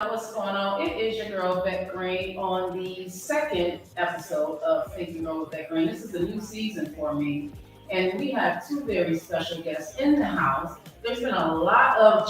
What's going on? It is your girl Beck Green on the second episode of Thinking Girl with Beck Green. This is a new season for me, and we have two very special guests in the house. There's been a lot of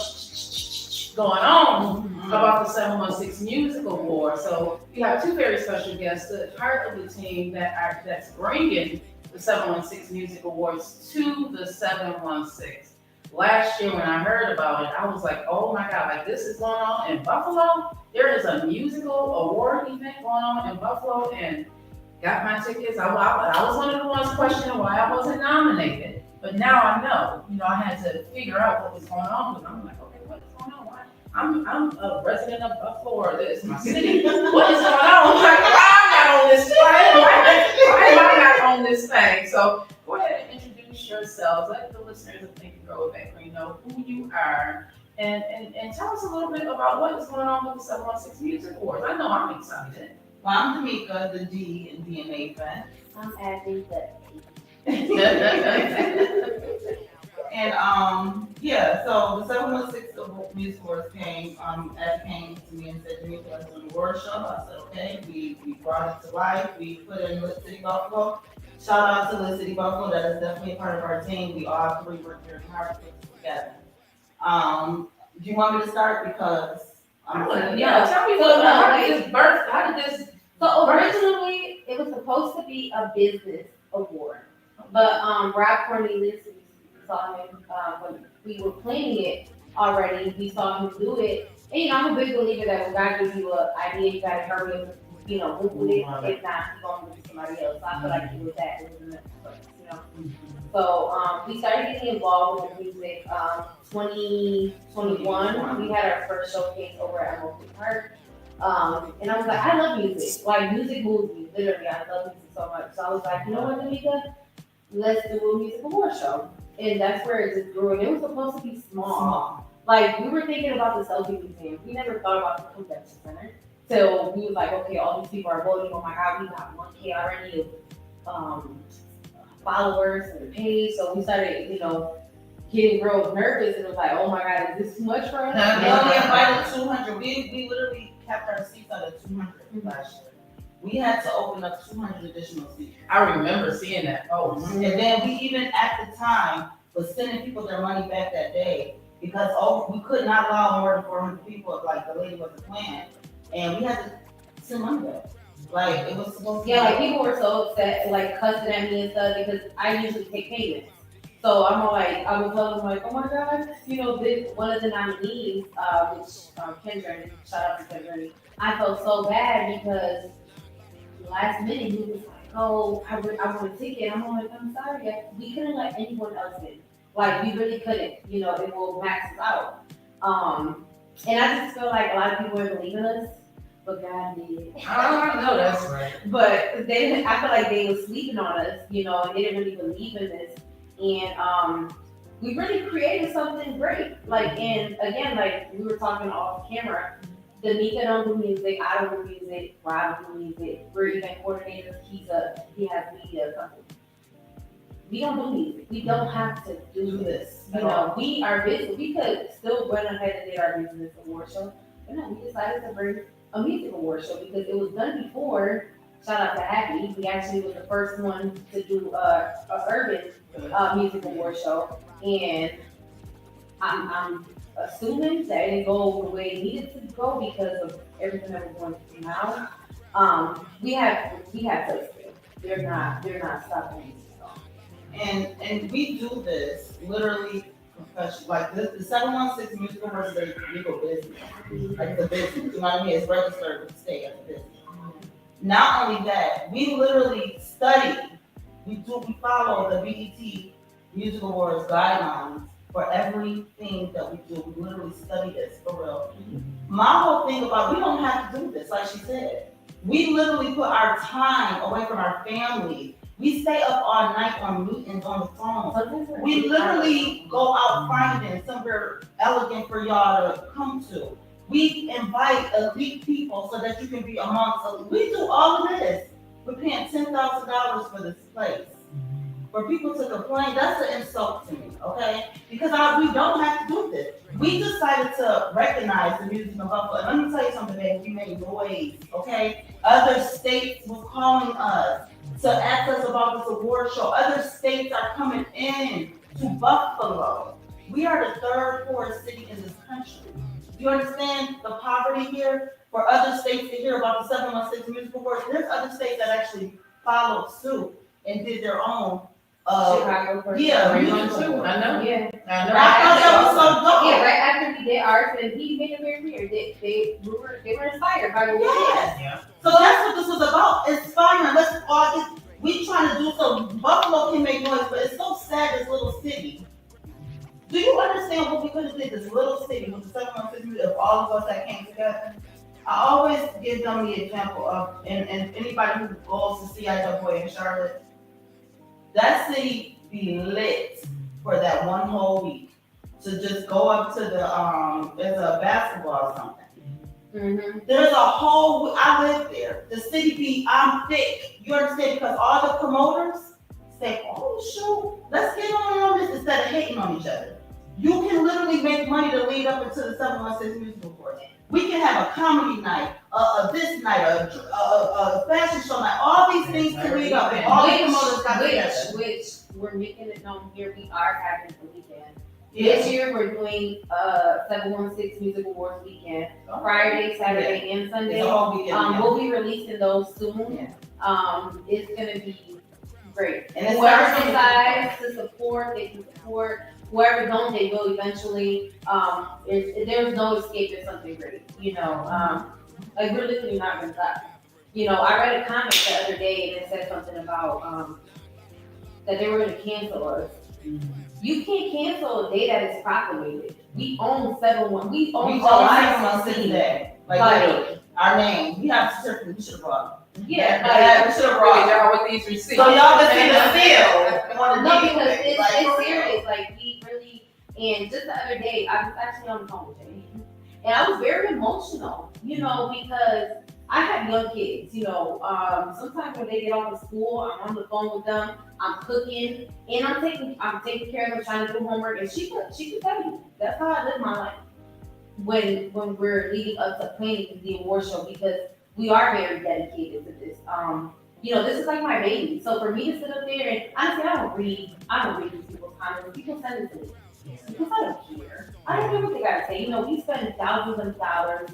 going on about the 716 Music Award, so we have two very special guests, the part of the team that's bringing the 716 Music Awards to the 716. Last year when I heard about it, I was like, oh my God, like this is going on in Buffalo. There is a musical award event going on in Buffalo and got my tickets. I was one of the ones questioning why I wasn't nominated. But now I know, I had to figure out what was going on because I'm like, okay, what is going on? Why? I'm a resident of Buffalo, or this my city. What is going on? I'm like, why am I not on this? Why am I not on this thing? So go ahead and introduce yourselves. Let the listeners of Think and Grow Back Green know who you are. And tell us a little bit about what is going on with the 716 Music Awards. I know I'm excited. Well, I'm Tamika, the D in DNA fan. I'm Abby, the And so the 716 Music Awards came, Abby came to me and said, Tamika, let's do an award show. I said, okay, we brought it to life. We put it in Lit City Buffalo. Shout out to Lit City Buffalo. That is definitely a part of our team. We all three work very hard to put this together. Do you want me to start? Because Tell me how did this So originally, it was supposed to be a business award, but Rob Cornelius, we saw him when we were planning it already. We saw him do it, and I'm a big believer that when God gives you an idea, you gotta hurry up, move with it. If not, you're gonna move to somebody else. So I feel like it was that. It was the next place. So we started getting involved with the music. 2021, we had our first showcase over at Mosby Park. And I was like, I love music. Like, music moves me. Literally, I love music so much. So I was like, you know what, Tamika? Let's do a music award show. And that's where it just grew. And it was supposed to be small. Like, we were thinking about the Selfie Museum. We never thought about the convention center. So we was like, okay, all these people are voting. Oh my God, we got 1K already of followers on the page. So we started, getting real nervous. And it was like, oh my God, is this too much for us? we only invited 200. We literally kept our seats at 200 last year. We had to open up 200 additional seats. I remember seeing that post. And then we even at the time was sending people their money back that day because we could not allow more than 400 people, like the lady wasn't planned. And we had to send money back. Like it was supposed to like people were so upset, like cussing at me and stuff because I usually take payments. So I'm like, I was telling them like, oh my God, this one of the nominees, which Kendra, shout out to Kendra, I felt so bad because last minute he was like, oh, I want a ticket. I'm like, I'm sorry, we couldn't let anyone else in. Like we really couldn't, it will max us out. And I just feel like a lot of people are believing us, but God did. I know that's right. But I feel like they were sleeping on us, and they didn't really believe in this. And we really created something great. Like, and again, like we were talking off camera, Danica don't do music, I don't do music, Rob don't do music, we're event coordinators, he has media company. We don't do music. We don't have to do this. We are busy. We could still run ahead and did our business award show. But no, we decided to bring a music award show because it was done before. Shout out to Abby. We actually was the first one to do a urban music award show, and I'm assuming that it didn't go the way it needed to go because of everything that we're going through now. We have places. They're not stopping. And we do this literally professional. Like the 716 Music Awards is a legal business. Like the business. You know what I mean? It's registered with the state as a business. Not only that, we literally study. We follow the BET Music Awards guidelines for everything that we do. We literally study this for real. My whole thing about we don't have to do this, like she said. We literally put our time away from our family. We stay up all night on meetings on the phone. We literally go out finding somewhere elegant for y'all to come to. We invite elite people so that you can be amongst us. We do all of this. We're paying $10,000 for this place. For people to complain, that's an insult to me, okay? Because we don't have to do this. we decided to recognize the music of Buffalo. And let me tell you something, baby, we made noise, okay? Other states were calling us to ask us about this award show. Other states are coming in to Buffalo. We are the third poorest city in this country. You understand the poverty here? For other states to hear about the 716 Music Awards, there's other states that actually followed suit and did their own. Chicago first. Yeah, Bring music on too. awards. I know. Yeah. I know. I thought that was so dope. Yeah, right after we did ours, and he made it very clear that they were inspired by the work. Yes. Yeah. So that's what this was about, inspiring. Let's all get, we trying to do so Buffalo can make noise, but it's so sad, this little city. Do you understand what we could have did, this little city with the 716 if all of us that came together? I always give them the example of, and anybody who goes to CIAA in Charlotte, that city be lit for that one whole week. To just go up to the, there's a basketball or something. Mm-hmm. There's a whole, I live there. The city be, I'm thick. You understand? Because all the promoters say, oh, shoot, let's get on this instead of hating on each other. You can literally make money to lead up into the 716 Music Awards. We can have a comedy night, this night, a fashion show night, all these things to lead up. And all the promoters got together. Which we're making it known here, we are having the weekend. Yeah. This year, we're doing 716 Music Awards weekend, Friday, Saturday, and It's Sunday. a whole weekend. We'll be releasing those soon. Yeah. It's gonna be great. And it's Whoever starting- decides to support, they can support. Whoever don't, they will eventually. There's no escape. It's something great. You know, like we're literally not gonna stop. You know, I read a comment the other day and it said something about that they were gonna cancel us. You can't cancel a day that is proclamated. We own 7-1. We own We all told our 716 today. Like, literally, our name. We have certificate. We should have brought them. Yeah, We should have Really, brought them. y'all with these receipts. So y'all can see the seal on the no, deed. because it's Like, for real. serious. Like we really, and just the other day, I was actually on the phone with Jay, and I was very emotional. You know, because I have young kids. You know, sometimes when they get off of school, I'm on the phone with them. I'm cooking, and I'm taking care of them, trying to do homework, and she could tell you that's how I live my life. When we're leading up to planning the award show, because we are very dedicated to this. You know, this is like my baby. So for me to sit up there and honestly, I don't read these people's comments. People send it to me because I don't care. I don't care what they gotta say. You know, we spend thousands of dollars,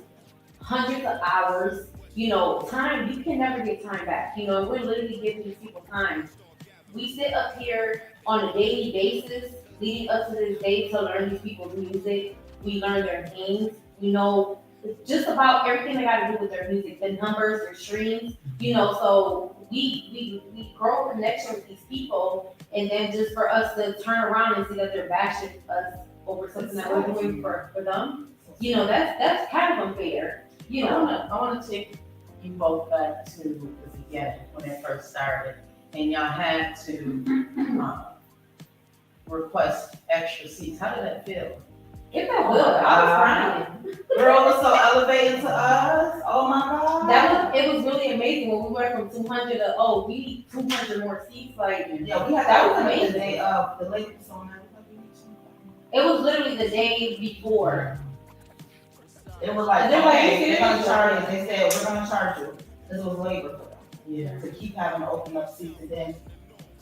hundreds of hours. You know, time, you can never get time back. You know, we're literally giving these people time. We sit up here on a daily basis, leading up to this day to learn these people's music. We learn their names. We know just about everything they got to do with their music, the numbers, their streams. You know, so we grow a connection with these people, and then just for us to turn around and see that they're bashing us over something that we're doing for them, you know, that's kind of unfair. You know, I wanna take you both back to the beginning when it first started, and y'all had to request extra seats. How did that feel? it felt good. I was crying. Girl was so elevated to us. Oh my God. It was really amazing when we went from 200 to we need 200 more seats. Like Yeah, we had that was the amazing. day of the late song. It was literally the day before. It was like, They're like, okay, "You they're gonna serious?" charge you. They said, we're gonna charge you. This was labor for them. Yeah. To keep having to open up seats, and then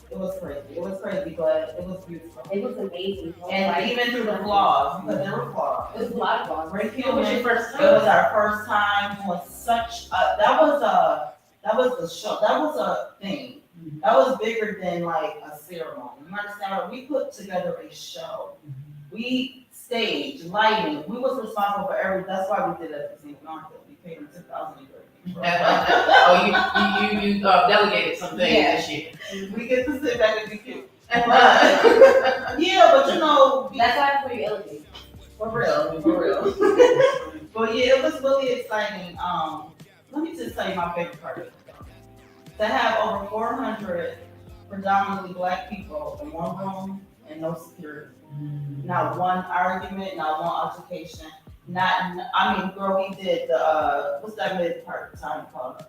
it was crazy. It was crazy, but it was beautiful. It was amazing. And even through the flaws, because there were flaws. It was a lot of fun. Ray It was your Kilman, first it time? was our first time doing such a, that was the show, that was a thing. That was bigger than like a ceremony. You understand? We put together a show. We staged, lighting, we was responsible for that's why we did it at the St. Martha. We paid them $2,000 Oh, you delegated some things Yeah. this year. We get to sit back and be cute. Yeah, but you know, That's why for you elevate. for real. But yeah, it was really exciting. Let me just tell you my favorite part of it. To have over 400 predominantly Black people in one room and no security. Not one argument, not one altercation. Girl, we did the, what's that mid-part time called?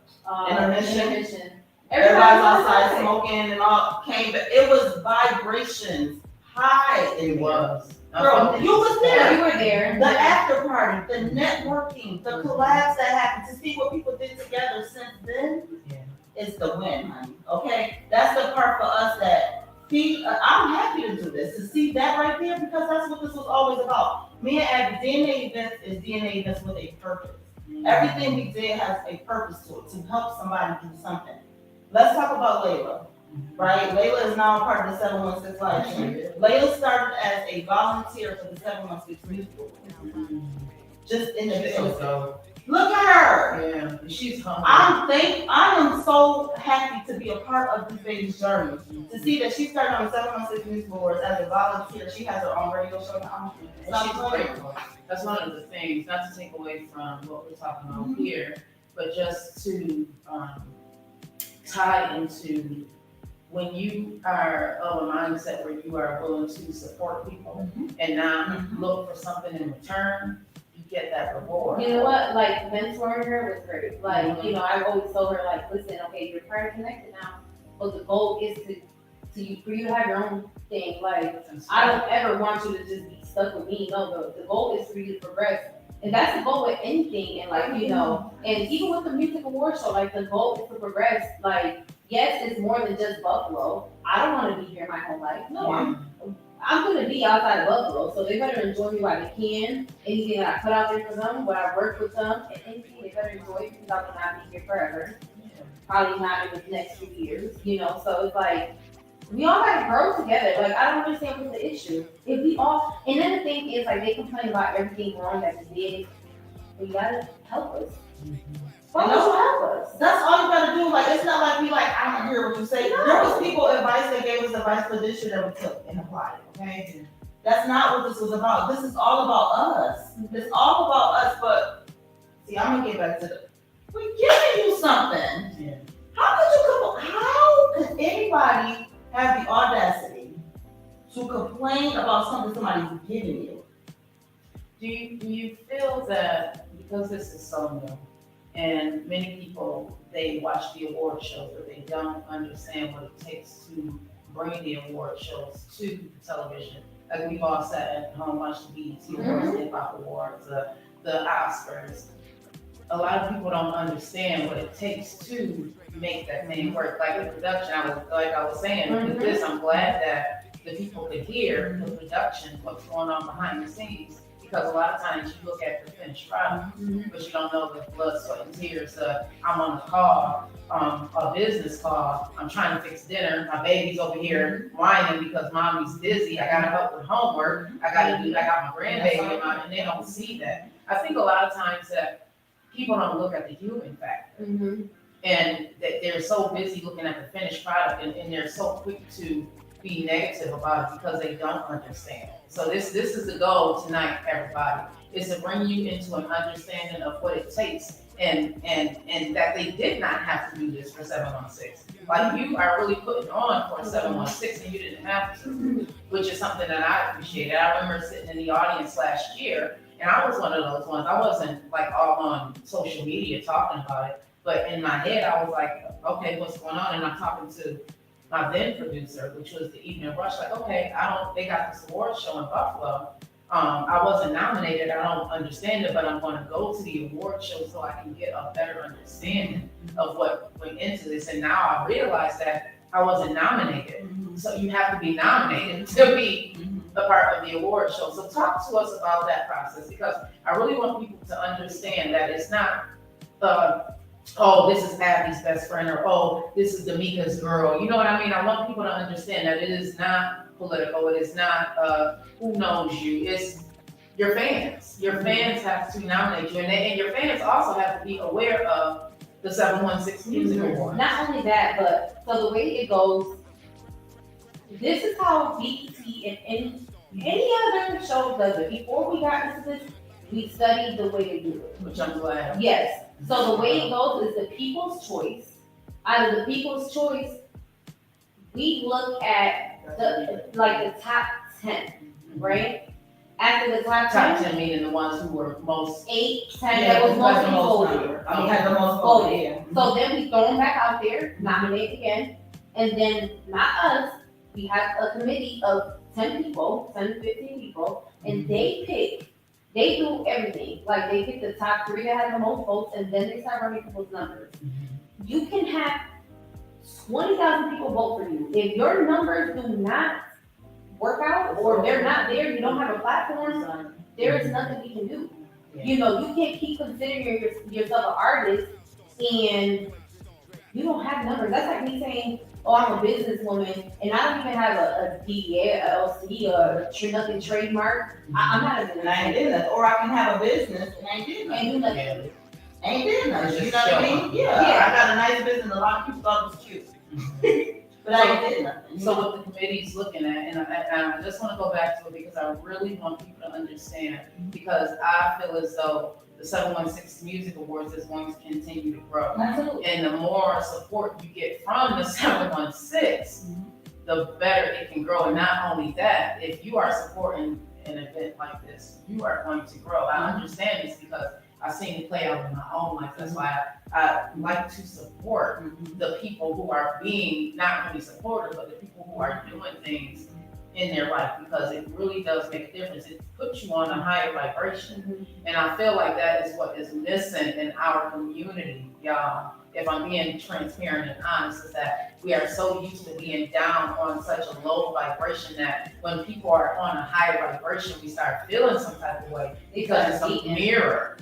Intermission. Everybody's outside smoking and all came, but it was vibrations high in It there. was. Girl, you was Yeah, there. we were there. The after party, the networking, the collabs that happened, to see what people did together since then is the win, honey. Okay, that's the part for us that I'm happy to do this, to see that right there, because that's what this was always about. Me and Abby, DNA events is DNA events with a purpose. Everything we did has a purpose to it, to help somebody do something. Let's talk about Layla, right? Layla is now a part of the 716 Live Stream. Layla started as a volunteer for the 716 Music Awards. Just in the business. Look at her. Yeah, she's humble. I am so happy to be a part of this baby's journey. To see that she started on the 716 Music Awards as a volunteer. She has her own radio show now. And she's grateful. That's one of the things, not to take away from what we're talking about here, but just to tie into when you are of a mindset where you are willing to support people and not look for something in return, you get that reward. You know what? Like mentoring her was great. Like, you know, I've always told her, like, listen, okay, you're trying to connect now, but the goal is for you to have your own thing. Like, I don't ever want you to just be stuck with me. No, the goal is for you to progress. And that's the goal with anything. And like, you know, and even with the music award show, like the goal is to progress. Like, yes, it's more than just Buffalo. I don't want to be here my whole life. No, I'm going to be outside of Buffalo. So they better enjoy me while they can. Anything that I put out there for them, what I work with them, and anything they better enjoy because I will not be here forever. Probably not in the next few years, you know. So it's like, we all gotta grow together. Like, I don't understand what's the issue. If we all, and then the thing is, like, they complain about everything wrong that we did. But you gotta help us. Why don't you help us? That's all you gotta do. Like, it's not like we like, I don't hear what you say. There was people advice that gave us advice for this shit that we took and applied it, okay? That's not what this was about. This is all about us. It's all about us, but see, I'm gonna get back to we're giving you something. Yeah. How could anybody have the audacity to complain about something somebody's giving you? Do you feel that because this is so new and many people, they watch the award shows but they don't understand what it takes to bring the award shows to television? Like we've all sat at home, watched the BET Awards, the Hip Hop Awards, the Oscars. A lot of people don't understand what it takes to make that thing work. Like the production, I was saying, with this, I'm glad that the people could hear the production, what's going on behind the scenes. Because a lot of times you look at the finished product, but you don't know the blood, sweat, and tears. I'm on a call, a business call. I'm trying to fix dinner. My baby's over here whining because mommy's busy. I gotta help with homework. I got my grandbaby, and they don't see that. I think a lot of times that people don't look at the human factor. And that they're so busy looking at the finished product and they're so quick to be negative about it because they don't understand. So this is the goal tonight, everybody, is to bring you into an understanding of what it takes and that they did not have to do this for 716. Like you are really putting on for 716 and you didn't have to, which is something that I appreciated. I remember sitting in the audience last year and I was one of those ones. I wasn't like all on social media talking about it, but in my head I was like, okay, what's going on? And I'm talking to my then producer, which was the Evening Rush, like, okay, they got this award show in Buffalo. I wasn't nominated, I don't understand it, but I'm gonna go to the award show so I can get a better understanding of what went into this. And now I realize that I wasn't nominated. So you have to be nominated to be a part of the award show. So talk to us about that process, because I really want people to understand that it's not, oh, this is Abby's best friend, or oh, this is Damika's girl. You know what I mean? I want people to understand that it is not political. It is not who knows you. It's your fans. Your fans have to nominate you, and your fans also have to be aware of the 716 Music Awards. Not only that, but so the way it goes, this is how BET and any other show does it. Before we got into this, we studied the way to do it. Which I'm glad. Yes. So the way it goes is the people's choice. Out of the people's choice, we look at the top 10, right? After the top 10 meaning the ones who were most 8, 10 that was most voted. Had the most voted. Yeah. So then we throw them back out there, nominate again, and then not us. We have a committee of 10 people, 10 to 15 people, and they do everything. Like they pick the top 3 that have the most votes, and then they start running people's numbers. You can have 20,000 people vote for you. If your numbers do not work out, or they're not there, you don't have a platform, there is nothing we can do. You know, you can't keep considering yourself an artist and you don't have numbers. That's like me saying, oh, I'm a businesswoman and I don't even have a DBA, a LLC, or nothing trademark. I'm not a And I ain't did nothing. Or I can have a business and I ain't did nothing. And do nothing. Ain't did nothing. You know Just what I show mean? up. Yeah. I got a nice business. A lot of people thought it was cute. But I ain't did nothing. So what the committee's looking at, and I just want to go back to it because I really want people to understand, because I feel as though the 716 Music Awards is going to continue to grow. Absolutely. And the more support you get from the 716, the better it can grow. And not only that, if you are supporting an event like this, you are going to grow. I understand this because I've seen it play out in my own life. That's why I like to support the people who are being not only supported, but the people who are doing things in their life, because it really does make a difference. It puts you on a higher vibration. And I feel like that is what is missing in our community, y'all. If I'm being transparent and honest, is that we are so used to being down on such a low vibration that when people are on a higher vibration, we start feeling some type of way because it's a mirror.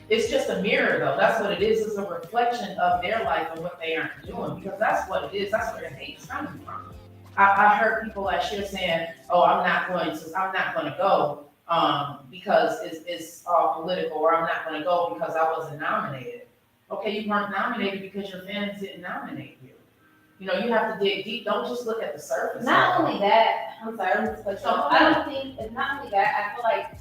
It's just a mirror, though. That's what it is. It's a reflection of their life and what they aren't doing, because that's what it is. That's where the hate's coming from. I heard people last year saying, "Oh, I'm not going to go because it's all political," or "I'm not going to go because I wasn't nominated." Okay, you weren't nominated because your fans didn't nominate you. You know, you have to dig deep. Don't just look at the surface. Not only that, I'm sorry, I'm just cut you off. I don't think it's not only that. I feel like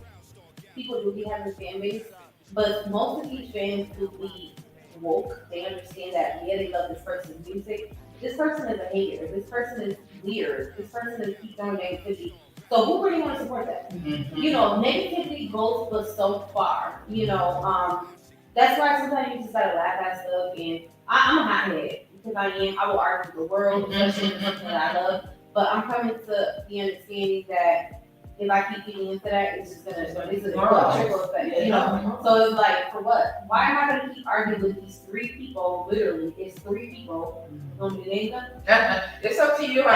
people do be having fan base, but most of these fans do be woke. They understand that, yeah, they love this person's music. This person is a hater. This person is weird. This person is keep throwing negativity. So who really want to support that? You know, negativity goes but so far. You know, that's why sometimes you just gotta laugh at stuff. And I'm a hothead because I am. I will argue with the world, especially with something that I love. But I'm coming to the understanding that if I keep getting into that, it's just gonna, it's a trickle effect, you know? So it's like, for what? Why am I gonna keep arguing with these 3 people? Literally, it's 3 people. Want me to name them? It's up to you. Listen,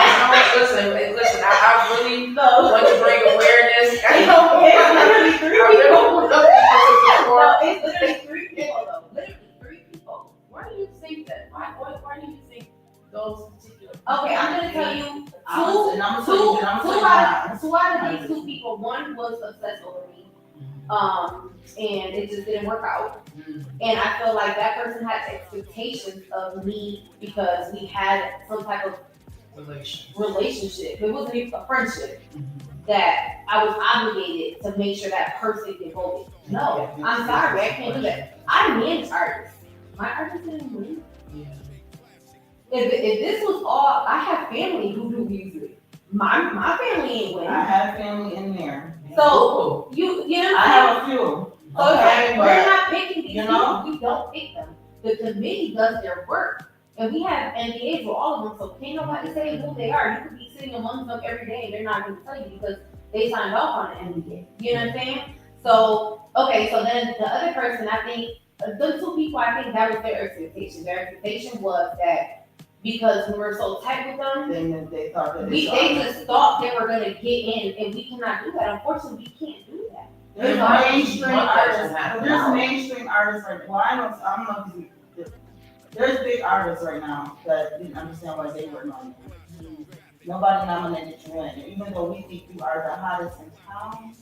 I really want to bring awareness. It's literally 3 people though. Literally 3 people. Why do you think that? Why do you think those particular? Okay, I'm gonna tell you two out of these 2 people. One was obsessed over me, and it just didn't work out. And I feel like that person had expectations of me because we had some type of relationship. It wasn't even a friendship that I was obligated to make sure that person get voted. No, I'm sorry, I can't do that. I manage artists. My artists didn't win. If this was all, I have family who do music. My family ain't winning. I have family in there. So you know, I have a few. so Okay, we're but not picking these you people. know? We don't pick them. The committee does their work, and we have NDAs with all of them. So can't nobody say who they are. You could be sitting among them every day, and they're not going to tell you because they signed off on the NDA. You know what I'm saying? So okay, so then the other person, I think the 2 people, I think that was their expectation. Their expectation was that because we were so tight with them, then they thought that they just thought they were gonna get in, and we cannot do that. Unfortunately, we can't do that. There's mainstream artists. There's mainstream artists right now. Well, I don't know if you, there's big artists right now that didn't understand why they were nominated. Nobody nominated you in. And even though we think you are the hottest in town,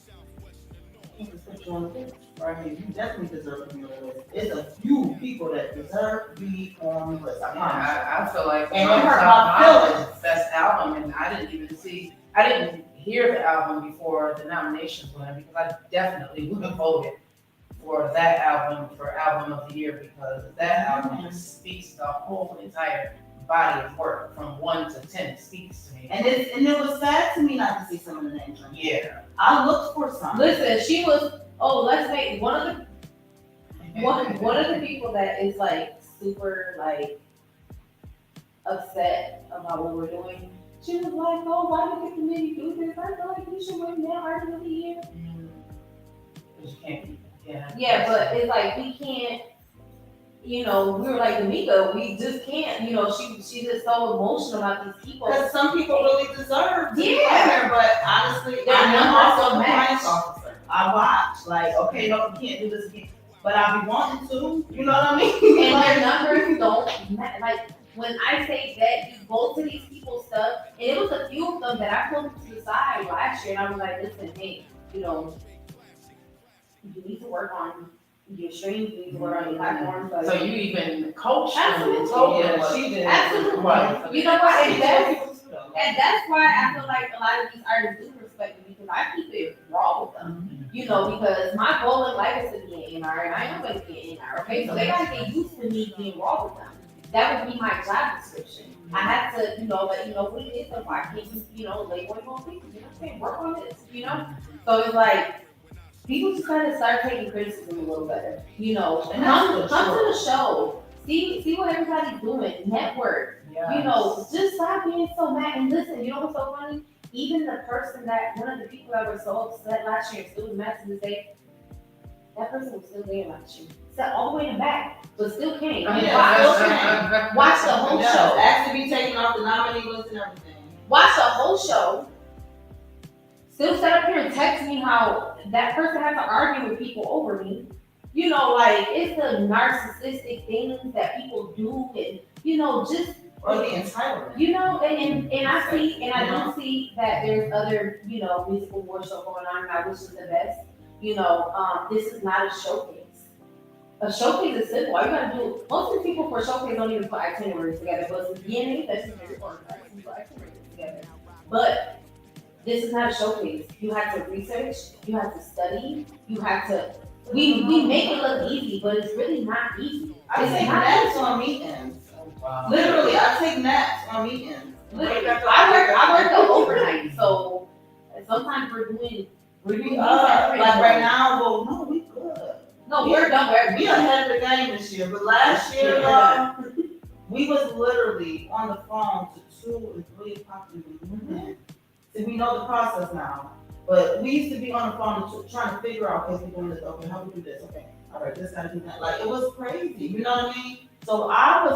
we can put you on the list. I mean, you definitely deserve to be on the list. It's a few people that deserve to be on the list. I promise. I feel like And it hurt my feelings. best album, and I didn't hear the album before the nominations went, because I definitely would have voted for that album for album of the year, because that album speaks the whole entire body of work from 1 to 10. It speaks to me. And it was sad to me not to see some of the names. Yeah. I looked for some. Listen, she was. Oh, let's make one of the people that is like super like upset about what we're doing. She was like, oh, why did the committee do this? I feel like we should win that argument of the year. But you can't, yeah. Yeah, but it's like we can't, we were like D'Amico, we just can't, she's just so emotional about these people. Because some people really deserve to be Yeah. there, but honestly, Their I'm numbers also a don't match. compliance officer. I watch, like, okay, no, you can't do this again, but I be wanting to, you know what I mean? And Like, their numbers don't matter. Like, when I say that, you go to these people's stuff, and it was a few of them that I pulled to the side last year, and I was like, listen, hey, you need to work on your streams, you need to work on your platforms. Like, So you even coached them and Absolutely. told them yeah, what. she did. Absolutely. Right. You know what? She And told that's, people to though. and that's why I feel like a lot of these artists do respect me, because I keep it raw with them. Because my goal in life is to be an A&R, and I am going to be an A&R, okay? So they gotta get used to me being raw with them. That would be my job description. I have to, let you know what it is, and why can't you, label it on people, you know what I'm saying? Work on this, So it's like, people just kind of start taking criticism a little better, And that's come for to the show, see what everybody's doing, network, Yes. just stop being so mad. And listen, you know what's so funny? Even the person one of the people that were so upset last year and still mad to this day, that person was still there last year. Sat all the way in the back, but still came. I mean, Watch, watch the whole Yeah, show. actually be taken off the nominee list and everything. Watch the whole show. Still sat up here and text me how that person had to argue with people over me. It's the narcissistic things that people do, and just Or the entitlement. and I see, and I do see that there's other, musical award show going on, and I wish it the best. This is not a showcase. A showcase is simple. All you gotta do, most of the people for a showcase don't even put itineraries together, but it's the beginning, that's just very organized, you put itineraries together. But this is not a showcase. You have to research, you have to study, you have to, we make it look easy, but it's really not easy. I It's take not naps on meetings. Wow. Literally, I take naps on meetings. Literally, I work the overnight, so sometimes we're doing Like right now, well, no, we good. No, we're done. We ahead of the game this year, but last year, we was literally on the phone to 2 and 3 o'clock in the morning. So we know the process now, but we used to be on the phone trying to figure out, okay, we're doing this, okay, how we do this, okay, all right, this gotta do that. Like, it was crazy, you know what I mean? So I'm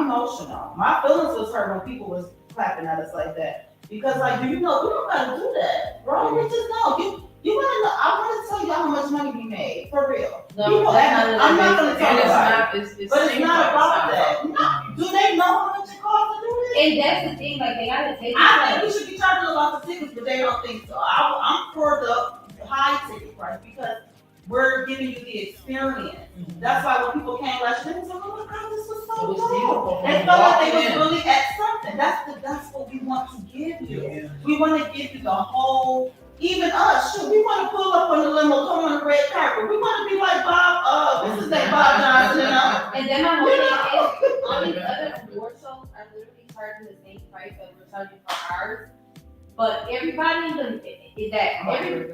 emotional. My feelings was hurt when people was clapping at us like that. Because like, we don't gotta do that, bro. We just know. You wanna know, I wanna tell y'all how much money we made, for real. No, I'm not gonna And talk it's about it. not, it's But it's not about that. No. Do they know how much it costs to do this? And that's the thing, like they gotta take I think we should be charging a lot of tickets, but they don't think so. I'm for the high ticket price because we're giving you the experience. That's why when people came last year, they was like, oh my God, this was so It was cool. beautiful. They felt like they was really at something. That's what we want to give you. Yeah. We want to give you the whole, even us, shoot, we want to pull up on the limo, come on the red carpet. We want to be like Bob, what's his name, Bob Johnson, And then my whole thing is, all these other award shows are literally charging the same price that we're charging for ours. But everybody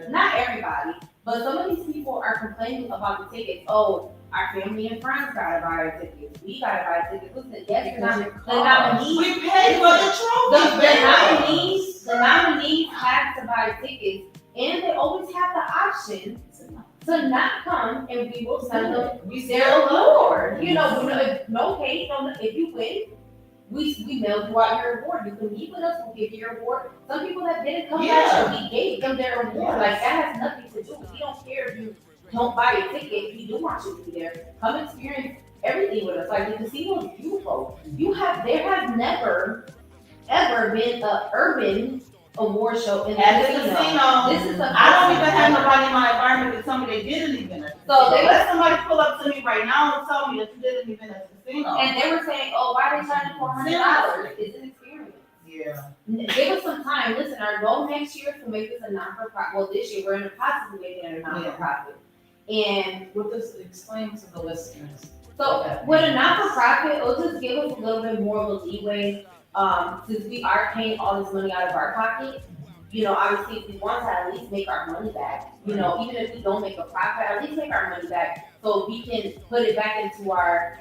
not everybody, but some of these people are complaining about the tickets. Oh, our family and friends gotta buy our tickets. We gotta buy tickets. Listen, yes, the nominees. We paid for the trophy. The nominees have to buy tickets, and they always have the option to not come, and we will send them their award. No hate, if you win, we mailed you out your award. You can meet with us, we'll give you your award. Some people that didn't come last year, we gave them their award. Like, that has nothing to do. We don't care if you don't buy a ticket. We do want you to be there. Come experience everything with us. Like, the casino is beautiful. There has never, ever been an urban award show in the casino. This is I don't even have nobody in my environment that tell me they didn't even. So let somebody pull up to me right now and tell me that you didn't even at the casino. And they were saying, oh, why are they charging $400? It's an experience. Yeah. Give us some time. Listen, our goal next year is to make this a non-for-profit. Well, this year we're in the process of making it a non-for-profit. And What does explain to the listeners? so with a not-for-profit, it'll just give us a little bit more of a leeway. Since we are paying all this money out of our pocket, obviously we want to at least make our money back. Even if we don't make a profit, at least make our money back so we can put it back into our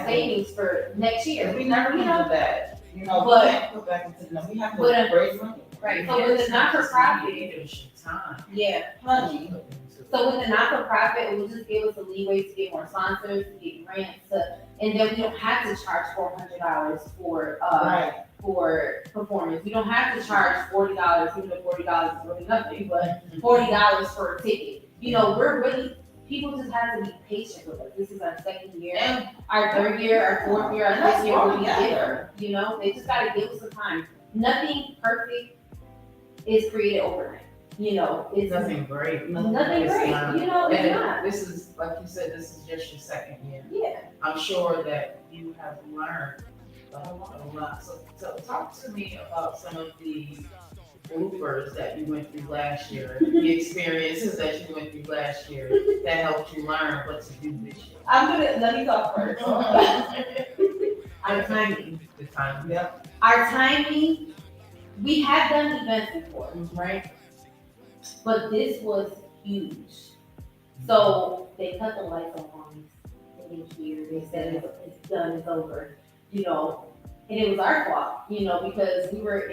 savings for next year. We never did that. You know, we But- can't put back into the, we have But, to raise money. Right, so with the not-for-profit, Leadership time. yeah, Honey, so with the not-for-profit, it will just give us a leeway to get more sponsors, to get grants, and then we don't have to charge $400 right, for performance. We don't have to charge $40, even though $40 is really nothing, but $40 for a ticket. You know, people just have to be patient with us. This is our second year, and our third year, our fourth year, our fifth year, we'll be there. You know, they just gotta give us some time. Nothing perfect is created overnight. You know, it's Nothing great. nothing It's great. not. You know, it's And not. this is, like you said, this is just your second year. Yeah. I'm sure that you have learned a lot. So talk to me about some of the bloopers that you went through last year, the experiences that you went through last year that helped you learn what to do this year. Let me talk first. Our timing. The time. yep, Our timing, we have done events before, right? But this was huge. So they cut the lights on each year. They said it's done, it's over, you know. And it was our fault, you know, because we were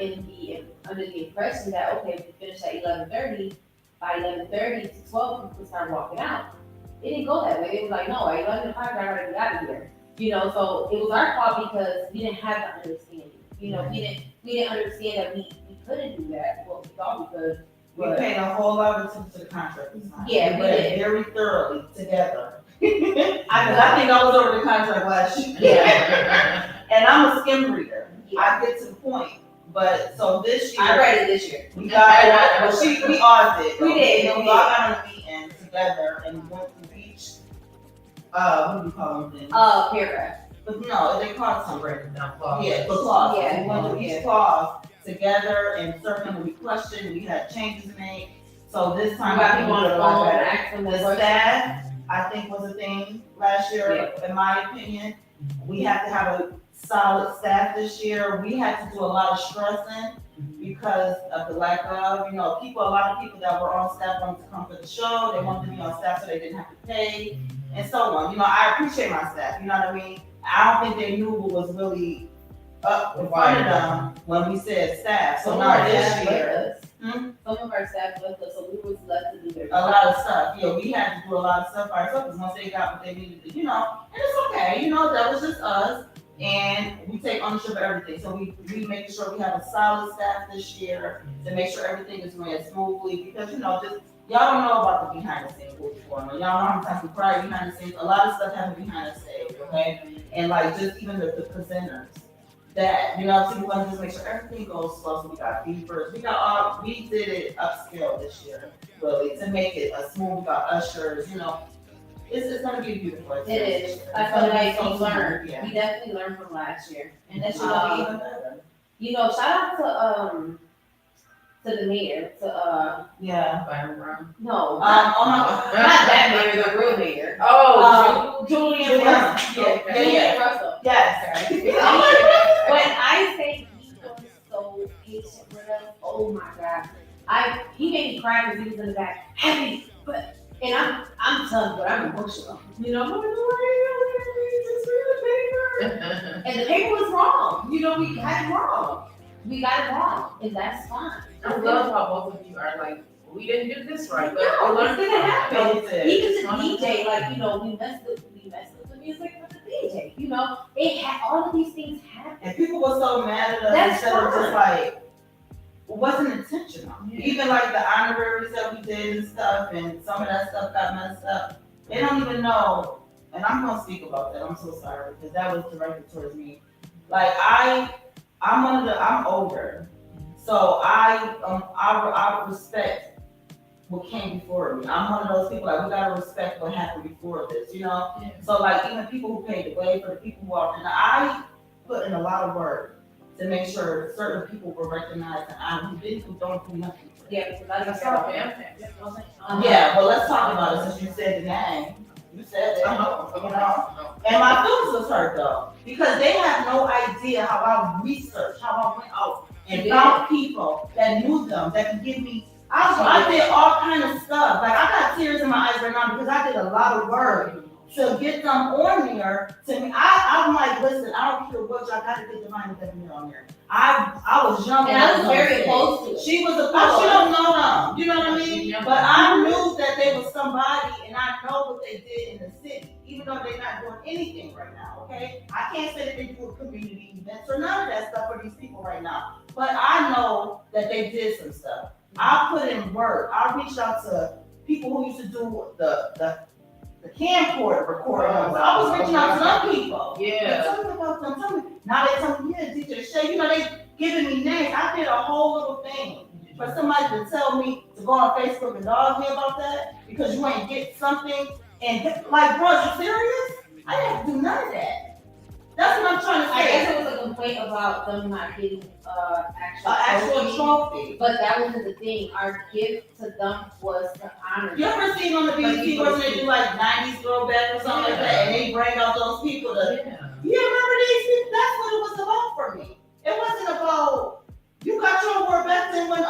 under the impression that, okay, if we finish at 11:30, by 11:30 to 12, people start walking out. It didn't go that way. It was like, no, at 11 o'clock, I gotta be out of here. You know, so it was our fault because we didn't have the understanding. You know, we didn't understand that we couldn't do that. Well, we thought we could. we But paid a whole lot of attention to the contract this time. Yeah, we read did. it very thoroughly together. I think I was over the contract last year. Yeah. And I'm a skim reader. Yeah. I get to the point. But so this year, I read it this year. we got, well, we all did. We did, You know, we we all got on a meeting together and went through each, what do you call them things? Paragraph. But no, they call it something. Breaking down clauses. Yeah, the clause. Yeah. We went through Yeah. each clause together and certain we questioned, we had changes made. So this We time. got I think people on we the did a lot phone and better. asking them The questions. staff, I think, was a thing last year, in my opinion. We have to have a solid staff this year. We had to do a lot of stressing because of the lack of, you know, a lot of people that were on staff wanted to come for the show. They wanted to be on staff so they didn't have to pay and so on. You know, I appreciate my staff, you know what I mean? I don't think they knew what was really up in front of them when we said staff. So Some of now our this staff year, left us. Hmm? Some of our staff left us, so we was left to do their a lot of stuff. Yeah, we had to do a lot of stuff by ourselves because once they got what they needed to, you know, and it's okay, you know, that was just us. And we take ownership of everything. So we making sure we have a solid staff this year to make sure everything is ran smoothly because, you know, just y'all don't know about the behind the scenes what's going on. Y'all know how many times we cry behind the scenes. A lot of stuff happens behind the scenes, okay? And like just even the presenters. That, you know, so we want to just make sure everything goes slow. So we got beepers. We did it upscale this year, really, to make it a smooth, we got ushers, you know. It's gonna be beautiful. It is. I It's feel gonna be like so we learned. smooth, We definitely learned from last year, and that should Yeah. be. Even better. You know, shout out to the mayor. Yeah. Byron Brown. No, Oh my not that mayor, the real mayor. Oh, Julian Julian. Russell. Yeah, Yeah, Julian Russell. Yes. When I say he was so patient with us, oh my God. He made me cry because he was in the back. Happy, and I'm tough, but I'm emotional. You know, I'm like, and the paper was wrong. You know, we got it wrong. We got it wrong, and that's fine. I love how both of you are like, we didn't do this right, but No, we it's learned gonna happen. That's it. Even the DJ, like, you know, we messed with the music with the DJ. You know, it had all of these things happen. And people were so mad at us That's instead of fine. just like, it wasn't intentional. Yeah. Even like the honoraries that we did and stuff, and some of that stuff got messed up. They don't even know, and I'm gonna speak about that. I'm so sorry because that was directed towards me. Like I'm older, so I respect what came before me. I'm one of those people like we gotta respect what happened before this, you know. Yeah. So like even people who paved the way for the people who are, and I put in a lot of work to make sure certain people were recognized and who don't do nothing. Yeah, because I That's didn't how care. family. Yeah, well let's talk about it since you said the name. You said it, you know. And my feelings was hurt though, because they have no idea how I researched, how I went out and You found people that knew them, that could give me. I did all kind of stuff. Like I got tears in my eyes right now because I did a lot of work to get them on there. To me, I'm like, listen, I don't care what y'all gotta get the money that me on there. I was young And I was very opposed. opposed to it. She was opposed. She don't know them. You know what I mean? Yeah. But I knew that they was somebody, and I know what they did in the city, even though they're not doing anything right now. Okay, I can't say that they do community events or none of that stuff for these people right now. But I know that they did some stuff. I put in work. I reached out to people who used to do the camcorder recording. I was reaching out to them people. Yeah. Tell me about them. Tell me. Now they tell me, yeah, DJ Shay. You know, they giving me names. I did a whole little thing for somebody to tell me to go on Facebook and dog me about that because you ain't get something. And like, bro, you serious? I didn't have to do none of that. That's what I'm trying to I say. guess it was a complaint about them not getting Actual trophy. But that wasn't the thing. Our gift to them was to honor You them. ever seen on the BET where they do like 90s throwback or something like that, and they bring out those people to Yeah. you remember these people? That's what it was about for me. It wasn't about you got your award back then when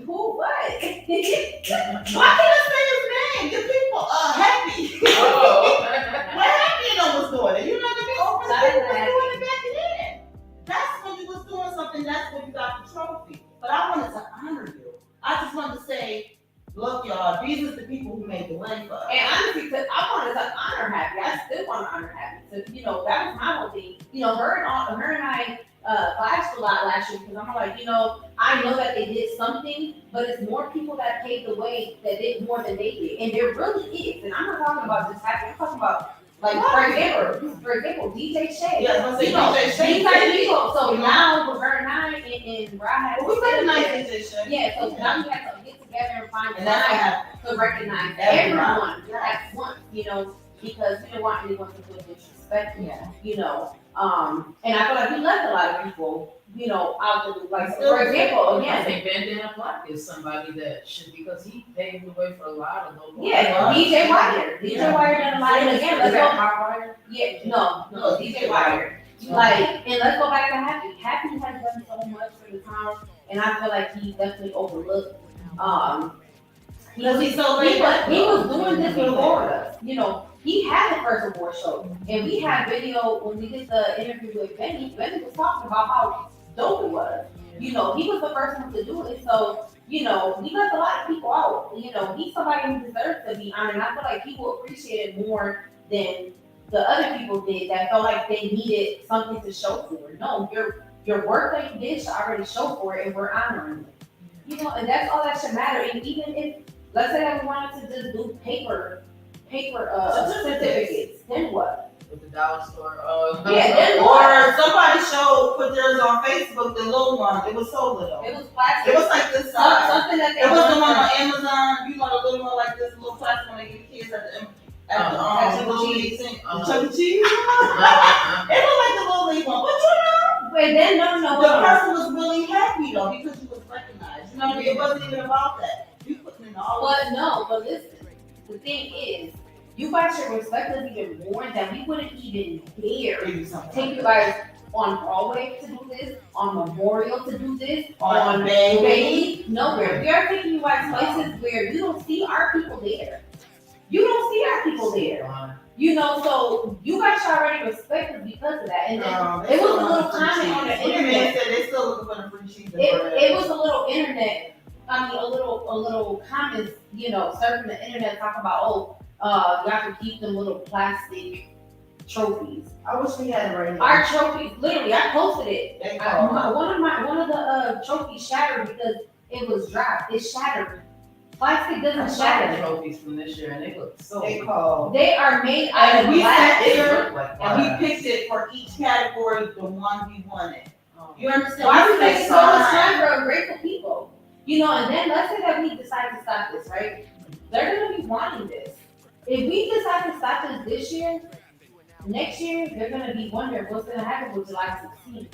Who? What? why can't I say his name? You people Happy. Oh. When Happy and them was doing it, you know what I mean? Oprah was doing it back then. That's when you was doing something. That's when you got the trophy. But I wanted to honor you. I just wanted to say, look, y'all, these are the people who made the way for us. And honestly, because I wanted to honor Happy. I still want to honor Happy. So, that was my whole thing. Her and I clashed a lot last year because I'm like, I know that they did something, but it's more people that paved the way that did more than they did. And there really is. And I'm not talking about just Happy. I'm talking about, like, for example, DJ Shay. Yeah, I'm saying DJ Shay. These type of people. So now with her and I and Ryan, Well, we recognize DJ Shay. yeah, so now we have to get together and find And that's what time happened. to recognize Everyone. everyone Yes. at once, because we don't want anyone to feel disrespected, Yeah. And I feel like we left a lot of people, out the, like, Still, for example, I again, think Bandana Black is somebody that should, because he paved the way for a lot of those. yeah, DJ Wire, DJ Wire done a lot, and again, let's Is that go, Hotwire? yeah, no, No, DJ Wire, like, and let's go back to Happy. Happy has done so much for the town, and I feel like he definitely overlooked, Because he's so he laid was doing this before us, he had the first award show, and we had video when we did the interview with Benny. Benny was talking about how dope it was. He was the first one to do it. So, he left a lot of people out. He's somebody who deserves to be honored. And I feel like people appreciate it more than the other people did that felt like they needed something to show for it. No, your work that you did should already show for it, and we're honoring it. And that's all that should matter. And even if, let's say that we wanted to just do paper certificates, then what? With the dollar store. Yeah, then Or somebody put theirs on Facebook, the little one. It was so little. It was It plastic. was like this size. Something that they It was the one wanted. on Amazon. The little one like this, little plastic one they give kids at the Chuck E. little Cheese. league thing. Chuck E. Cheese. It looked like the little league one, but But then no, the person was really happy though because you was recognized. You know what I mean? It wasn't even about that. You putting in all. But listen, the thing is, you guys should respect us even more that we wouldn't even dare take you guys on Broadway to do this, on Memorial to do this, on Bailey, nowhere. We are taking you guys places where you don't see our people there. So you guys should already respect us because of that. And then it was a little comment on the internet. Said they still looking for the free cheese. It was a little internet. A little comments, surfing the internet talking about, you have to keep them little plastic trophies. I wish we had it right now. Our trophies, literally, I posted it. They One of the trophies shattered because it was dry. It shattered. Plastic I doesn't saw the shatter. trophies from this year and they look so. called. They are made out And of we sat plastic. there Look like and we glass. picked it for each category, the one we wanted. You understand? Why We we make spent so much time. time for ungrateful people? And then let's say that we decide to stop this, right? They're gonna be wanting this. If we decide to stop this year, next year they're gonna be wondering what's gonna happen with July 16th.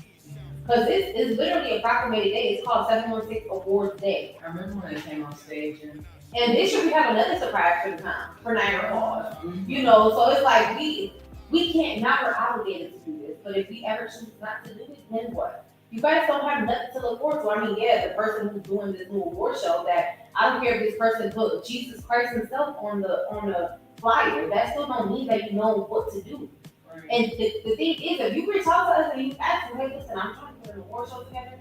Because this is literally a proclamated day. It's called 716 Awards Day. I remember when they came on stage and. And this year we have another surprise for the town, for Niagara Falls. Mhm. So it's like we can't, not we're obligated to do this, but if we ever choose not to do it, then what? you guys don't have nothing to look forward to. I mean, yeah, the person who's doing this new award show, that I don't care if this person put Jesus Christ himself on the flyer. That still don't mean that you know what to do. And the thing is, if you reach out to us and you ask, hey, listen, I'm trying to put an award show together,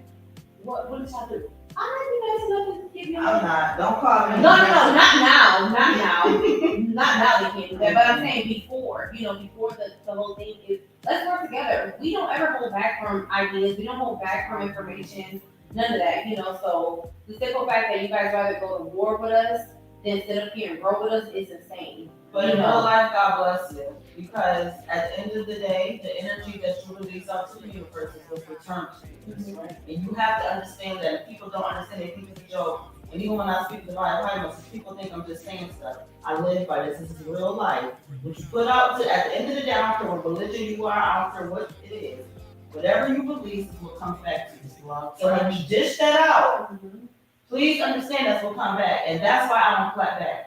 what did y'all do? I'm not you guys nothing to give you. I'm not, don't call me. No, not now, not now. Not now they can't do that, but I'm saying before, before the whole thing is, let's work together. We don't ever hold back from ideas, we don't hold back from information, none of that, so the simple fact that you guys rather go to war with us than sit up here and grow with us is insane. But in real life, God bless you. Because at the end of the day, the energy that you release out to the universe is what's returned to you. Right? And you have to understand that if people don't understand, they think it's a joke. And even when I speak to my environments, people think I'm just saying stuff. I live by this. This is real life. What you put out to, at the end of the day, I don't care what religion you are, I don't care what it is. Whatever you release is what comes back to you. So when you dish that out, please understand that's what comes back. And that's why I don't clap back.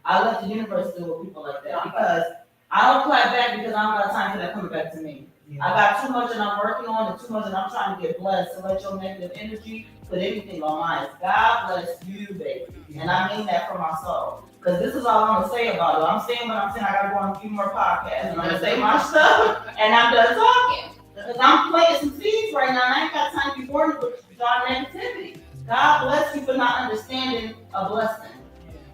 I let the universe deal with people like that because I don't clap back because I don't got time for that coming back to me. I got too much that I'm working on and too much that I'm trying to get blessed. So let your negative energy put anything on mine. God bless you, baby. And I mean that from my soul. Because this is all I'm going to say about it. I'm saying what I'm saying. I got to go on a few more podcasts. And I'm going to say my stuff and I'm done talking. Because I'm planting some seeds right now and I ain't got time to be worried with y'all negativity. God bless you for not understanding a blessing.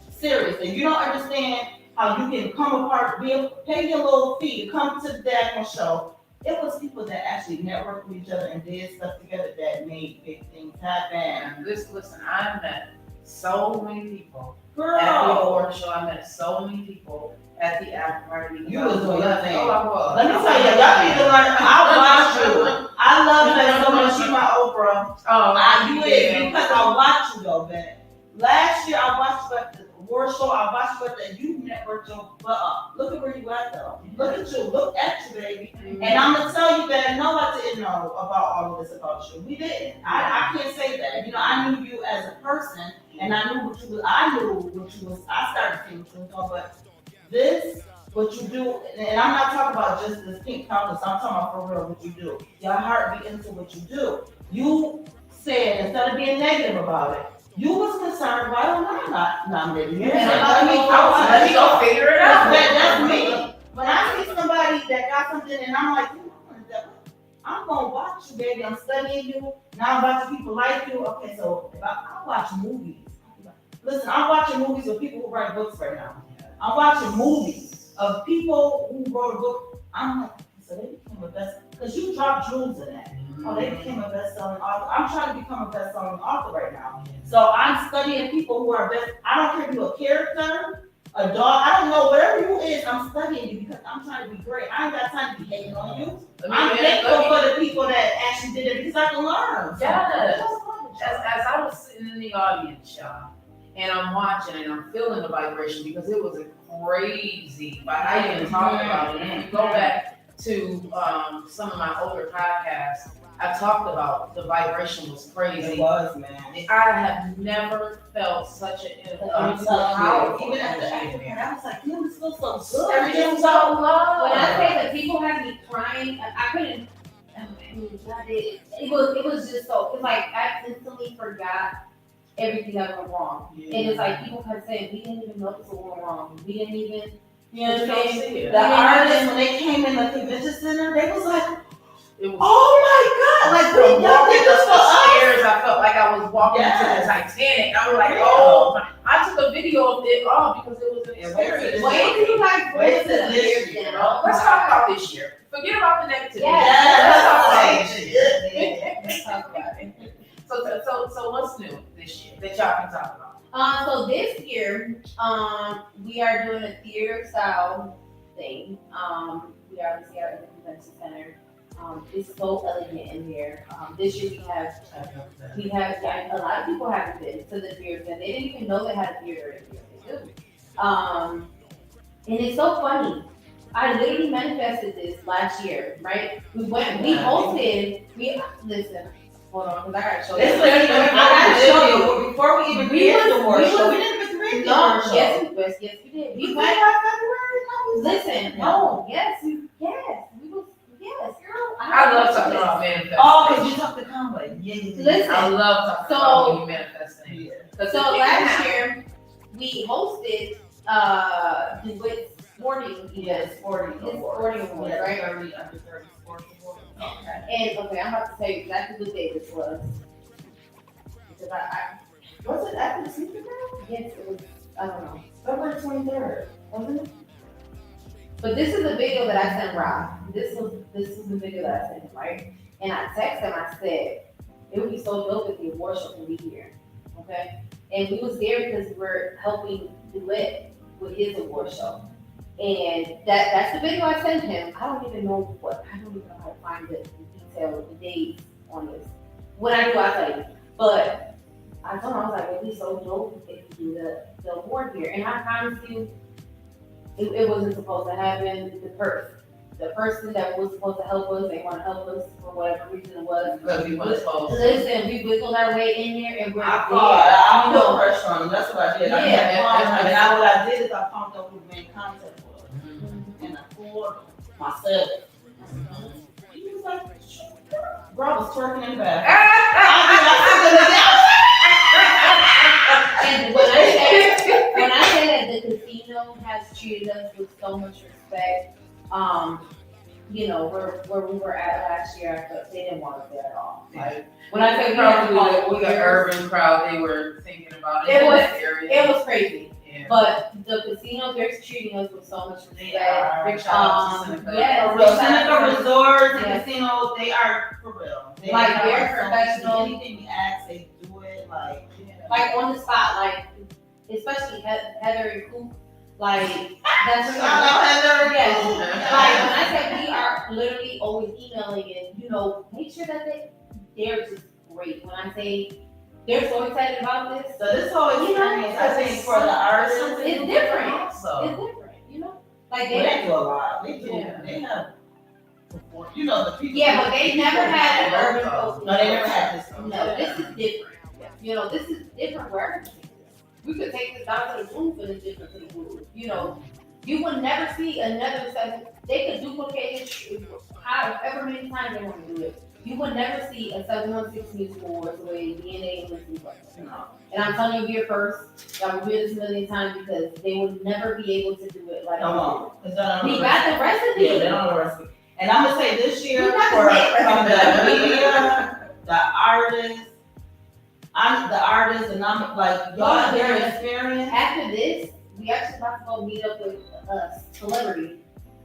Seriously, you don't understand how you can come apart, pay your little fee to come to the Dagon show. It was people that actually networked with each other and did stuff together that made big things happen. And listen, I met so many people Girl, at the award show. I met so many people at the after party. You was doing your thing. Oh, I was. let me tell you, y'all need to learn. I watch you. I love that so much. She's my Oprah. You is because I watch you though, man. Last year I watched you at the award show. I watched you at the you networked your butt up. Look at where you at though. Look at you. Look at you, baby. And I'm gonna tell you that no, I didn't know about all of this about you. We didn't. I can't say that. I knew you as a person, and I knew what you was. I knew what you was. I started seeing what you was doing, but this. What you do, and I'm not talking about just this pink countenance, I'm talking about for real what you do. Your heart be into what you do. You said, instead of being negative about it, you was concerned, why don't I not nominate you? Let me go figure it out. That's me. When I see somebody that got something and I'm like, I'm gonna watch you, baby. I'm studying you. Now I'm watching people like you. Okay, so if I watch movies. Listen, I'm watching movies with people who write books right now. I'm watching movies of people who wrote a book. I'm like, so they became a best, because you dropped jewels in that. Oh, they became a best-selling author. I'm trying to become a best-selling author right now. So I'm studying people who are best. I don't care if you're a character, a dog, I don't know, whatever you is, I'm studying you because I'm trying to be great. I ain't got time to be hating on you. I'm thankful for the people that actually did it because I can learn. Yes. As I was sitting in the audience, y'all, and I'm watching and I'm feeling the vibration because it was a crazy, but I didn't talk about it. And if you go back to some of my older podcasts, I talked about the vibration was crazy. It was, man. I have never felt such a powerful Even at the energy. end, I was like, you feel so good. Everything was so love. When I say that people had me crying, I couldn't. It was just so. It's like I instantly forgot everything that went wrong, and it's like people kept saying we didn't even know this was going wrong. We didn't even. You know what I'm saying? The artists, when they came in the convention center, they was like, It was oh my God, like from we y'all walking did this up for the us. stairs, I felt like I was walking to the Titanic. I was like, Yeah. oh my. I took a video of it all because it was an Yeah, experience. When do you guys Wait go to till the this year? year. Let's talk about this year. Forget about the negativity. Yeah. Let's talk about Let's this talk year. about Let's talk about it. So what's new this year that y'all can talk about? So this year, we are doing a theater style thing. We are obviously at the convention center. It's so elegant in here. This year we have a lot of people haven't been to the theater and they didn't even know they had a theater in here. They do. And it's so funny. I literally manifested this last year, right? We hosted, listen, hold on, because I gotta show you. I gotta show you, before we even created the award show, we didn't even create the award show. Yes, we did. We went. Listen, no, yes, girl. I love talking about manifestation. Oh, because you talked to Congress. I love talking about when you manifest things. Yeah. 'Cause So it can last happen. year, we hosted DeWitt sporting Yeah, events. sporting It's awards. sporting awards, Yeah, right? 30, under 30 sports awards. Okay. And okay, I'm about to tell you exactly what day this was. Because Was it after the Super Bowl? yes, it was, I don't know. February 23rd, wasn't it? But this is the video that I sent Rob. This was the video that I sent him, right? And I texted him, I said, it would be so dope if the award show can be here. Okay? And we was there because we're helping Duet with his award show. And that's the video I sent him. I don't even know how to find the detail of the dates on this. When I do, I'll tell you. But I told him, I was like, it'd be so dope if you do the award here. And I promise you, it wasn't supposed to happen. The person that was supposed to help us, they want to help us for whatever reason it was. Because we want to post. Listen, we wiggled our way in there and we're I there. thought, I You put know, pressure on them, that's what I did. I Yeah. had pumped, and I, what I did is I pumped up who made contact with us, Mhm. and I called myself. He was like, bro, I was twerking in the back. And when I say that the casino has treated us with so much respect, you know, where we were at last year, but they didn't want us there at all. Like, when I say we had to call it Probably the urban crowd, they were thinking about It in was- that area. it was crazy. Yeah. But the casino, they're treating us with so much They respect. are. Big shout out to Seneca. Yes, For real, Seneca exactly. Resorts and Yes. casinos, they are for real. They Like, are they're so- professional. Anything we ask, they do it, like. Like on the spot, like especially Heather and Coop, like that's Shout out Heather. Yes. Yeah. Like when I said we are literally always emailing and make sure that they're just great. When I say they're so excited about this, So this whole experience, I think for the artists, it's different. Also. It's different, Like well, they, they do a lot. They do. Yeah. They have. The people. yeah, but they never had an urban No, folk. No, they never had this. No, this is different. This is different where everything is. We could take this down to the roof and it's different to the roof. You would never see another seven. They could duplicate it however many times they want to do it. You would never see a 716 Music Awards the way DNA and Listen was. No. And I'm telling you here first, I will hear this a million times because they would never be able to do it like Come on. It's done. we got the recipe. Yeah, they don't know the recipe. And I'm gonna say this year You got for the same from the recipe. media, the artists, and I'm like y'all, their experience. After this, we actually about to go meet up with a celebrity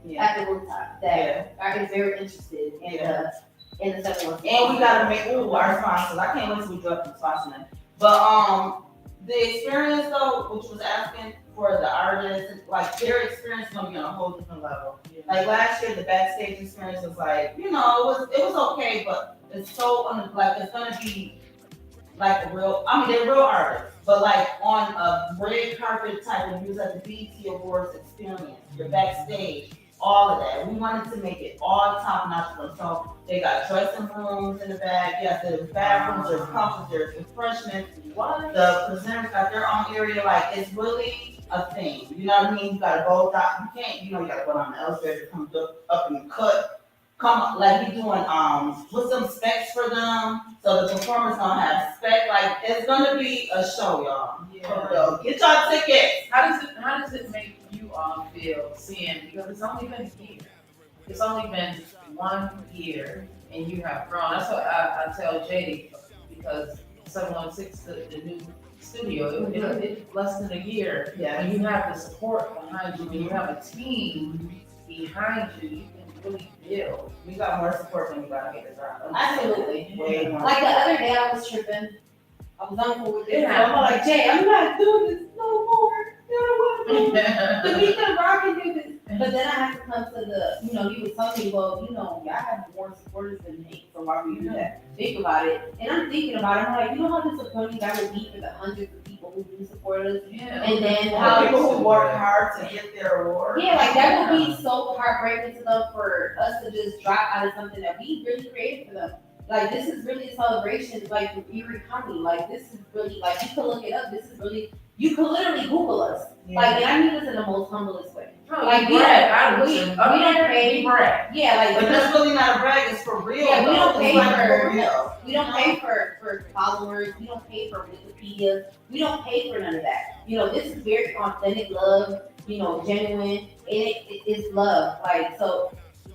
Yeah. at the rooftop that is very interested in Yeah. the 716. And we gotta make our sponsors. I can't wait till we drop the sponsor name. But the experience though, which was asking for the artists, like their experience is gonna be on a whole different level. Like last year, the backstage experience was like, it was okay, but it's so it's gonna be like they're real artists, but like on a red carpet type of use like the BET Awards experience. You're backstage, all of that. We wanted to make it all top notch for them. So they got dressing rooms in the back. Yes, there's bathrooms, there's comforts, there's refreshments. The presenters got their own area. Like it's really a thing. You know what I mean? You gotta go down. You can't. You gotta go down the elevator, come up and cut. Come like we doing with some specs for them. So the performers gonna have spec. Like it's gonna be a show, y'all. For real. Get y'all tickets. How does it make you all feel seeing, because it's only been a year. It's only been 1 year and you have grown. That's what I tell JD, because 716, the new studio, it's less than a year. Yeah. When you have the support behind you, when you have a team behind you, you can really build. We got more support than we gotta get this out. Absolutely. Way more. Like the other day, I was tripping. I was on board with this. Yeah. I'm like, Jay, I'm not doing this no more. The beat the rock and do this. But then I had to come to the, he was telling me, well, y'all have more supporters than me, so why would you do that? Think about it. And I'm thinking about it. I'm like, how disappointing that would be for the hundreds of people who do support us. Yeah. And then All how the people who work hard to get their award. Yeah, like that would be so heartbreaking to them for us to just drop out of something that we really created for them. Like this is really a celebration, like with Erie County. Like this is really like you can look it up. This is really you can literally Google us. Yeah. Like and I mean this in the most humblest way. Like, we don't pay. Brag. Yeah, like, But that's really not a brag, it's for real. Yeah, we don't though. pay It's like for- real. we don't pay for followers, we don't pay for Wikipedia, we don't pay for none of that. You know, this is very authentic love, you know, genuine, and it's love. Like, so,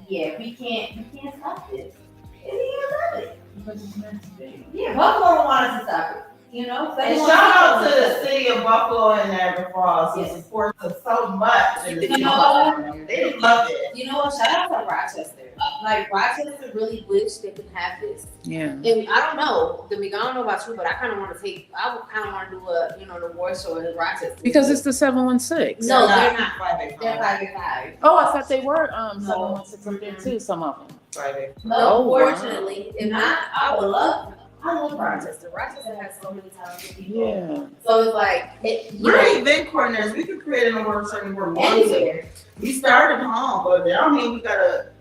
yeah, we can't stop this. We can't stop it. Because it's meant to be. Yeah, Buffalo don't want us to stop it. You know, And shout out to the city of Buffalo and Niagara Falls, who Yes. supports us so much. In the You city. know, They love it. You know what? Shout out to Rochester. Like, Rochester really wish they could have this. Yeah. And I don't know, Domingo, I don't know about you, but I kind of want to I would kind of want to do a, you know, an award show in Rochester. Because it's the 716. No, they're not. 585. They're 5 Oh, I thought they were 716 up there too, some of them. 585. No, Oh, wow. unfortunately, if not, I would love. I love Rochester. Rochester has so many talented people. Yeah. So it's like We're event coordinators. We could create an award show anywhere. anywhere. We started home, but that don't mean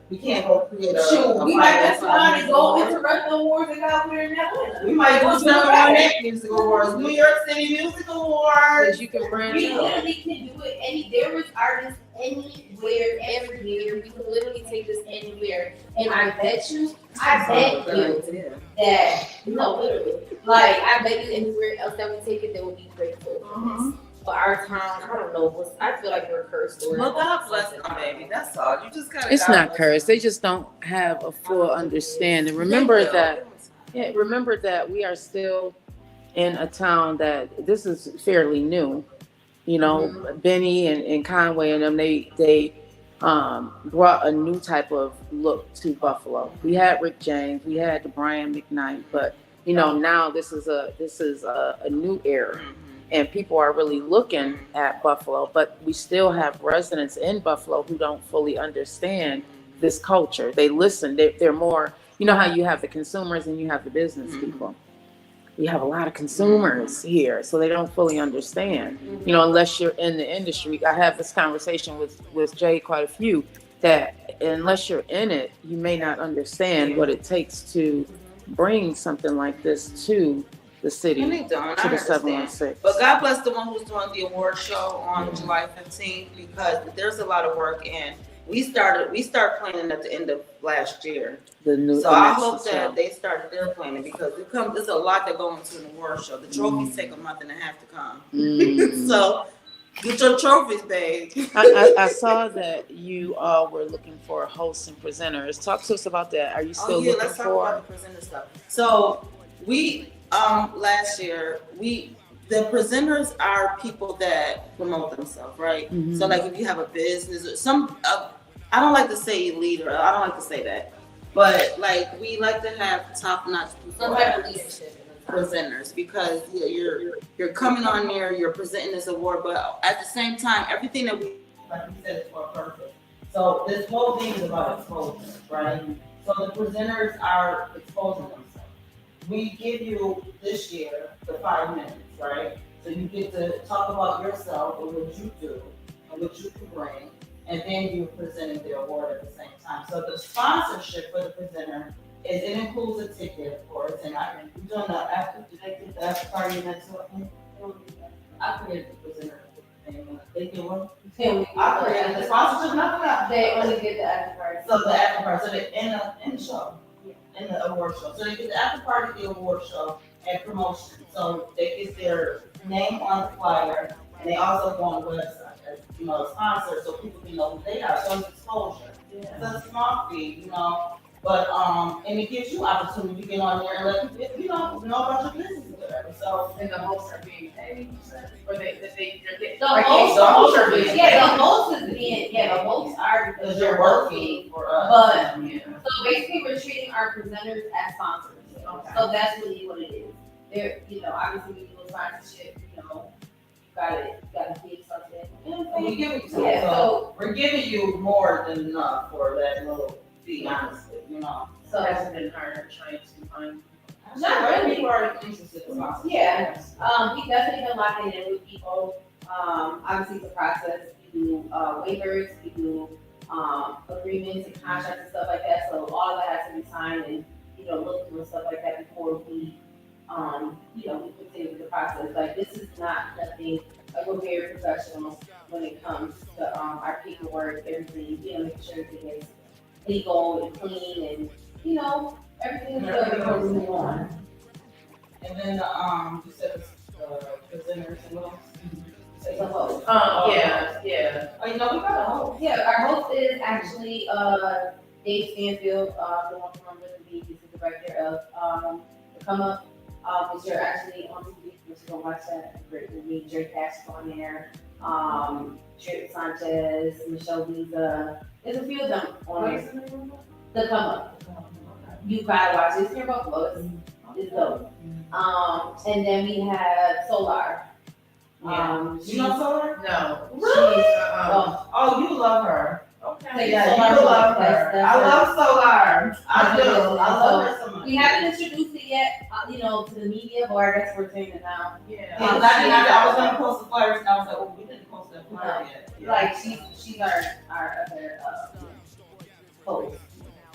we can't go create a. Shoot, we might mess around and go award. interrupt the awards and out there in Atlanta. We might do something on that music awards, New York City Music Awards. Because you can branch We out. literally can do it. There was artists anywhere, everywhere. We could literally take this anywhere. And I bet you that, no, literally. Like, I bet you anywhere else that we take it, that would be grateful. But our town, I don't know, I feel like we're cursed. Or Well, God bless them, baby. That's all. You just gotta. It's God not bless cursed. They just don't have a full understanding. Remember that we are still in a town that this is fairly new. You know, Benny and Conway and them, they brought a new type of look to Buffalo. We had Rick James, we had the Brian McKnight, but you know, now this is a new era. And people are really looking at Buffalo, but we still have residents in Buffalo who don't fully understand this culture. They listen, they're more, you know how you have the consumers and you have the business people. We have a lot of consumers here, so they don't fully understand, you know, unless you're in the industry. I have this conversation with Jay quite a few, that unless you're in it, you may not understand what it takes to bring something like this to the city, And they don't. to I the understand. 716. But God bless the one who's doing the award show on July 15th, because there's a lot of work, and we started planning at the end of last year. The new, So the I next hope show. that they started their planning, because there's a lot that go into an award show. The trophies take a month and a half to come. Mm. So get your trophies, babe. I saw that you all were looking for hosts and presenters. Talk to us about that. Are you still looking let's talk for? about the presenter stuff. So we last year the presenters are people that promote themselves, right? Mhm. So like if you have a business or some, I don't like to say leader. I don't like to say that, but like we like to have top-notch people Some type of as leadership. presenters, because you're coming on there, you're presenting this award, but at the same time, everything that we, like we said, is for a purpose. So this whole thing is about exposure, right? So the presenters are exposing themselves. We give you this year the 5 minutes, right? So you get to talk about yourself and what you do and what you can bring, and then you're presenting the award at the same time. So the sponsorship for the presenter is, it includes a ticket, of course, and we doing the after, did they get the after party next week? I created the presenter. They did one? I created the sponsorship, nothing else. They only get the after party. So the after party, so they in the show, in the award show. So they get the after party, the award show, and promotion. So they get their name on the flyer, and they also go on the website as, you know, a sponsor, so people can know who they are. So it's exposure. It's a small fee, you know, but and it gives you opportunity to get on there and let people, you know about your business or whatever. So And the hosts are being paid, or they're getting. The like, hosts the hosts are are being yeah, the host is being, the hosts are because because you're they're working for us. But- Yeah. So basically, we're treating our presenters as sponsors. Okay. So that's really what it is. They're, you know, obviously we do a sponsorship, you know, gotta give something. And we give you some, Yeah, so so, we're giving you more than enough for that little fee, honestly, you know. So so, has it been harder trying to find? Not really. People are interested in sponsorship. yeah, we definitely been locking in with people. Obviously the process, we do, waivers, we do, agreements and contracts and stuff like that. So all of that has to be signed and, you know, looked through and stuff like that before we, you know, we continue the process. Like, this is not nothing, like, we're very professional. when it comes to our paperwork, everything, making sure everything is legal and clean and, everything is good before we move on. And then you said the presenters and what else? It's a host. Yeah. Oh, we got a host. Yeah, our host is actually Dave Stanfield, the one from Rhythm Beat. He's the director of the Come Up, which you're actually on TV, which you can watch that. Great movie. Drake Cash on there. Trip Sanchez, Michelle Visa. There's a few of them on there. The Come Up. You gotta watch it. It's near Buffalo. It's dope. And then we have Solar. You know Solar? No. Really? Oh, you love her. Okay. Yeah, Solar you love her. that's I her. love Solar. I do. Yeah. I love her so much. We haven't introduced it yet, to the media, but I guess we're saying it now. Yeah. Yeah, I was gonna post the flyers and I was like, oh, we didn't post that flyer yet. Yeah. Like she's our other host.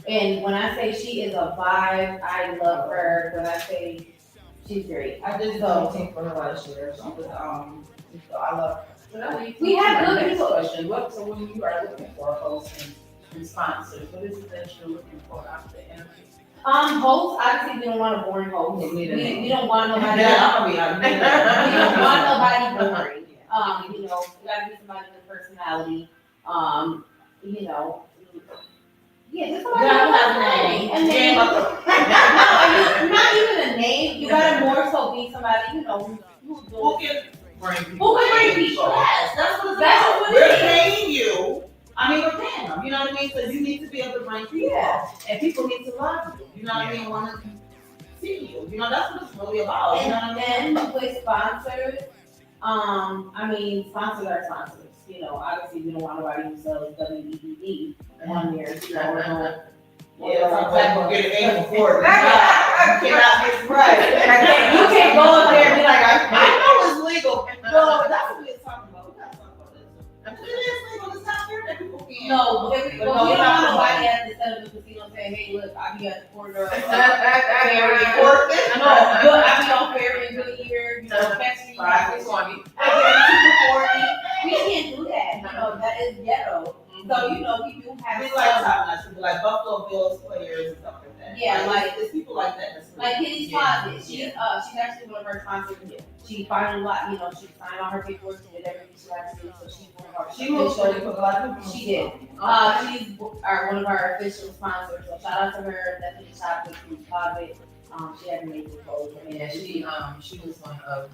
And when I say she is a vibe, I love her. When I say she's great. I did the team for her last year. She was I love her. So that leads We me to have my good next people. question. So when you are looking for hosts and sponsors, what is it that you're looking for after the interview? Hosts, obviously we don't want a boring host. Yeah, We, neither do we don't want nobody. Yeah, I'm gonna be honest. We don't want nobody boring. We gotta be somebody with personality. Yeah, just somebody Yeah, with have a personality. name. And then, Yeah. no, not even a name. You gotta more so be somebody, who's Who doing. can Bring people. Who can bring people? Yes, that's what it's That's about. what it We're is. paying you. I mean, we're paying them. You know what I mean? So you need to be able to bring people. Yeah. And people need to love you. You know what I mean? Want to see you. You know, that's what it's really about. You know what I mean? And with sponsors, sponsors are sponsors. Obviously we don't want nobody who sells WEDD on there. Yeah, sometimes we'll get an A before. You cannot get right. You can't go up there and be like, I know it's legal. No, that's what we're talking about. We gotta talk about this. It is legal. It's not fair that people can't. No, but we don't want nobody at the center of the casino saying, hey, look, I be at the corner of Ferry and Or- No, good, I be on Ferry and Goodyear, catch me. I get 520. 240. We can't do that. That is ghetto. So, we do have It's like top notch. People like Buffalo Bills players and stuff like that. Yeah, like- it's people like that. That's like Kitty's Yeah, Closet. yeah. She's actually one of our sponsors. She finally she signed all her paperwork, she did everything she had to do, so she's one of our She moved official- really quick. A lot of people. She did. She's one of our official sponsors. So shout out to her. Definitely shop with Kitty's Closet. She had amazing clothes. Yeah, she was one of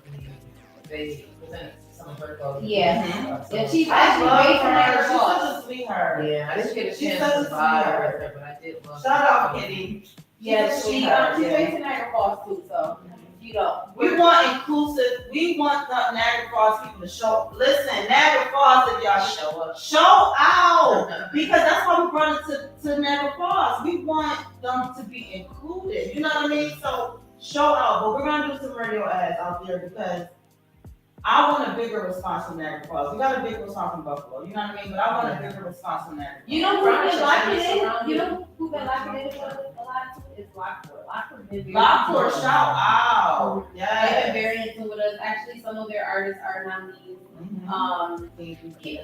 they presented some of her clothes. Yeah. So- Yeah, she's I actually love based on her. her She's clothes. such a sweetheart. Yeah, I didn't get a She's chance such a to vibe sweetheart. with her, but I did love Shout her. out, Kitty. Yeah, She's a she's sweetheart, yeah. based in Niagara Falls too, so We want inclusive. We want the Niagara Falls people to show. Listen, Niagara Falls, if y'all show up, show out. Because that's why we brought it to Niagara Falls. We want them to be included. You know what I mean? So show out. But we're gonna do some radio ads out there because I want a bigger response from Niagara Falls. We got a big response from Buffalo. You know what I mean? But I want a bigger response from Niagara. You know who's been liking it? You know who's been liking it a lot too? It's Lockport. Lockport's been very Lockport, shout out. They've been Yes. very into with us. Actually, some of their artists are nominees. Mhm. No, Oh, not King King.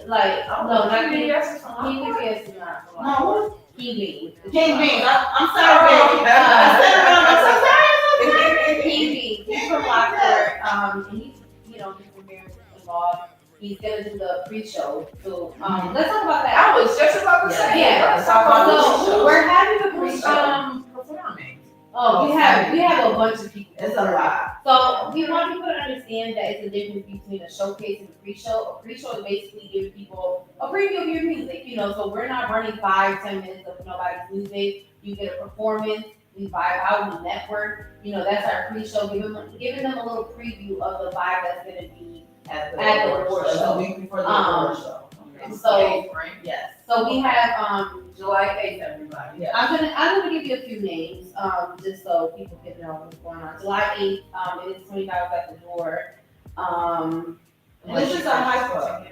BS is from King Lockport? BS is not. No, what? King Bean. King Beans. I'm sorry, Oh, baby. I said it wrong. I'm so sorry. King Bean. He's from Lockport. And he's he's been very involved. He's gonna do the pre-show. So let's talk about that. I was just about to say. Yeah. Let's talk about the So show. we're having a Who's pre-show. performing? Oh, we have a bunch of people. It's a lot. So we want people to understand that it's a difference between a showcase and a pre-show. A pre-show is basically giving people a preview of your music, So we're not running 5-10 minutes of nobody's music. You get a performance. We vibe out, we network. That's our pre-show. Giving them a little preview of the vibe that's gonna be. At the award show. The week before the award show. Okay. So Yes. so we have July 8th, everybody. Yeah. I'm gonna give you a few names, just so people can know what's going on. July 8th, it is $20 at the door. And this is a high club.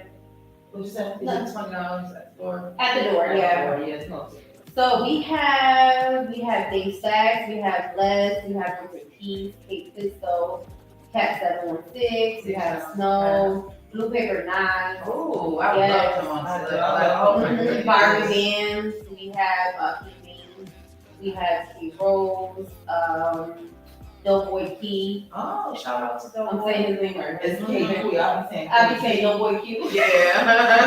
What'd you say? Is it $20 at the door? At the door, yeah. Yes, no. So we have Dave Staggs, we have Les, we have Richard Keys, Kate Sisto, Cat 716, we have Snow, Blue Paper 9, Oh, I Yes. love them on I Slip. do. Like, oh my Mhm. goodness. Barbie Dance, we have Key Beans, we have Key Rose, Doughboy Key. Oh, shout out to I'm Doughboy. saying his name right. It's K-Q, I'll be saying. I be saying Doughboy Q. Yeah.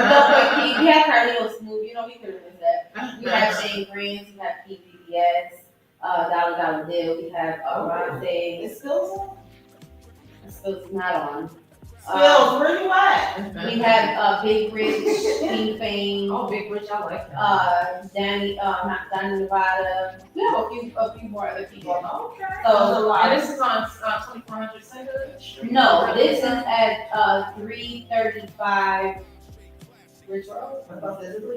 Doughboy Key, we have Carlito Smooth, you know we couldn't miss that. We have Shane Grants, we have PBBS, Dollar Dollar Bill, we have Ronde. It's still Spill's not on. Spills, where you at? We have Big Rich, King Fame, Oh, Big Rich, I like that. Danny, not Danny Nevada. We have a few more other people. Okay. So, And this is on 2400 Center Street? no, this is at 335 Rich Road.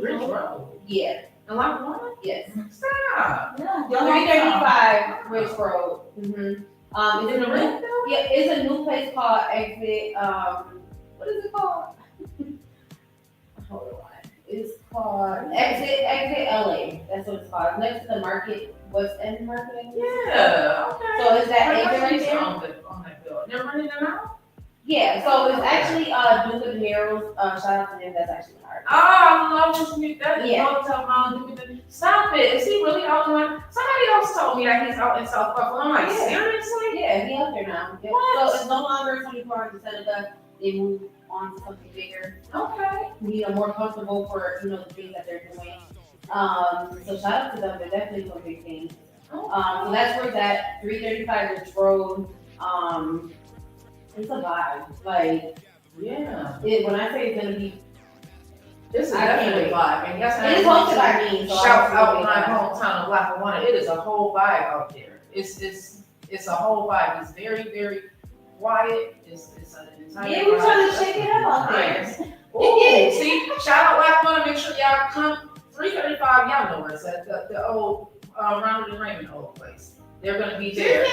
Ridge Road. Yeah, And like one? yes. Stop. Yeah, 335 Rich Road. Mm-hmm. Is It's it a a red new, yeah, it's a new place called Exit. What is it called? Hold on. It's called Exit LA. That's what it's called. Next to the market, West End Market. Yeah, okay. So is that exit right Used to there? own that building. They're running it out? Yeah. So it's actually Duke of Heroes. Shout out to him. That's actually hard. Oh, I love this music. That is Yeah. Hotel Mom. Stop it. Is he really out in somebody else told me that he's out in South Buffalo. I'm like, Yeah. seriously? Yeah, he out there now. Yep. What? So it's no longer 2400 Seneca. They moved on to something bigger. Okay. More comfortable for the things that they're doing. So shout out to them. They're definitely doing big things. So that's where it's at 335 Rich Road. It's a vibe. Like Yeah. when I say it's gonna be, This is I can't definitely a wait. vibe. And yes, it is hosted by me. So Shout I'm out really my excited. hometown of Lackawanna. It is a whole vibe out there. It's a whole vibe. It's very, very quiet. It's an entire Yeah, we're vibe. trying to check it out there. Nice. Ooh, see, shout out Lackawanna. Make sure y'all come. 335, y'all know where it's at. The old Ronald and Raymond old place. They're gonna be there.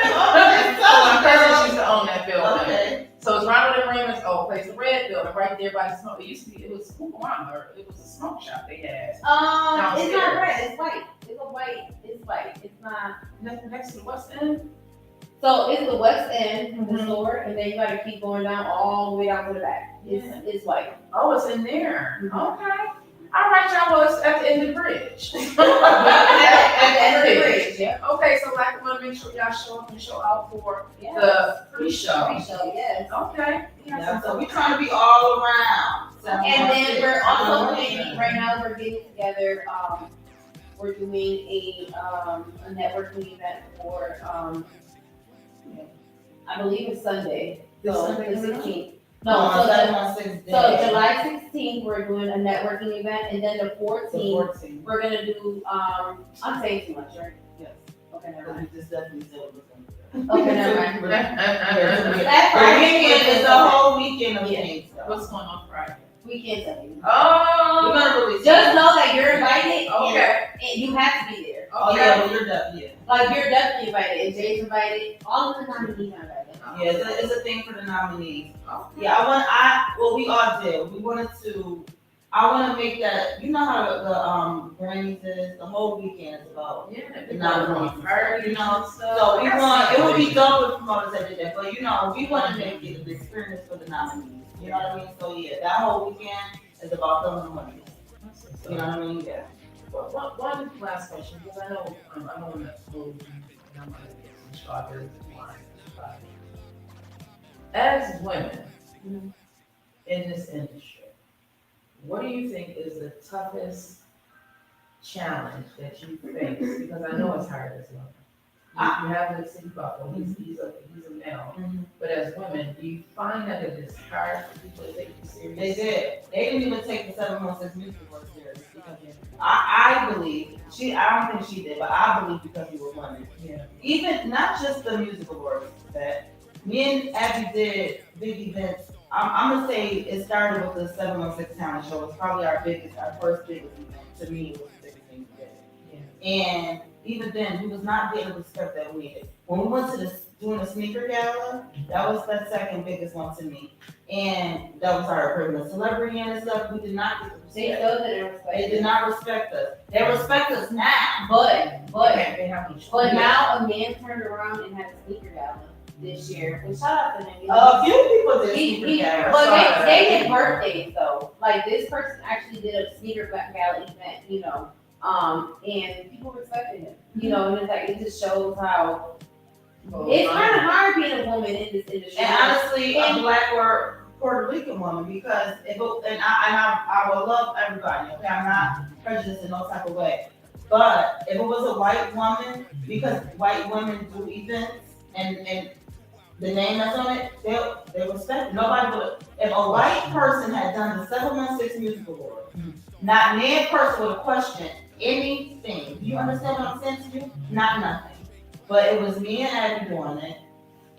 Oh, my cousin used to own that building. Okay. So it's Ronald and Raymond's old place, the red building right there by the smoke. It used to be, it was Cucamonga, or it was a smoke shop they had. It's not Downstairs. red. It's white. It's a white. It's white. It's not. Next to the West End. So it's the West End, the Mhm. store, and then you gotta keep going down all the way down to the back. Yeah. It's white. Oh, it's in there. Mhm. Okay. All right, y'all. Well, it's at the end of the bridge. At the end of the bridge, yeah. Okay, so like, I want to make sure y'all show up and show out for Yeah. the pre-show. Pre-show, yes. Okay. Yeah, so we're trying to be all around. And then we're also planning, right now we're getting together, we're doing a networking event for, I believe it's Sunday. This So Sunday the coming up? 16th. No, No, so the 716 So July 16th, we're doing a networking event, and then the 14th, 14. we're gonna do, I'm saying too much, right? Yes. Okay, never But mind. we just definitely still Okay, never mind. That That Friday weekend is a whole weekend of Yeah. things. though. What's going on Friday? We can't tell you. We're Oh. gonna release. Just know that you're invited, Okay. and you have to be there. Oh Okay. yeah, well, you're done. Yeah. Like, you're definitely invited, and Jay's invited, all of the nominees are invited. Yeah, it's a thing for the nominees. Okay. Yeah, we all did. We wanted to. I want to make that. You know how the Grammys is. The whole weekend is about. Yeah, The people are nominees. going parties You know, and stuff. So we That's want. It would be nice. dope if promoters that did that, but we want to make it an experience for the nominees. You know what I mean? So yeah, that whole weekend is about them money. You know what I mean? Yeah. Well, one last question, because I know I don't want to move, and I'm gonna get some strawberries and wine. As women Mhm. in this industry, what do you think is the toughest challenge that you face? Because I know it's hard as women. You have the City Buffalo, he's a male, but as women, do you find that it is hard for people to take you serious? They did. They didn't even take the 716 Music Awards serious. I believe I don't think she did, but I believe because we were women. Yeah. Even not just the music awards, that me and Abby did big events. I'm gonna say it started with the 716 Talent Show. It's probably our first biggest event. To me, it was the biggest thing we did. Yeah. And even then, we was not getting the respect that we needed. When we went to doing the sneaker gala, that was the second biggest one to me. And that was our equivalent celebrity and stuff. We did not get the They respect. still didn't respect They did not respect us. They respect us now. But They have no choice. now a man turned around and had a sneaker gala. this year. Well, shout out to them. You A know, few people did he- sneaker he- gala. but Sorry. they did birthdays though. Like this person actually did a sneaker gala event, you know, and people respected him, you know, and it's like it just shows how it's kind of hard being a woman in this industry. And honestly, a And- black or Puerto Rican woman, because if it, I will love everybody, okay, I'm not prejudiced in no type of way. But if it was a white woman, because white women do events and the name that's on it, they respect it. Nobody would, if a white person had done the 716 Music Award, not me in person would have questioned anything. Do you understand what I'm saying to you? Not nothing. But it was me and Abby doing it.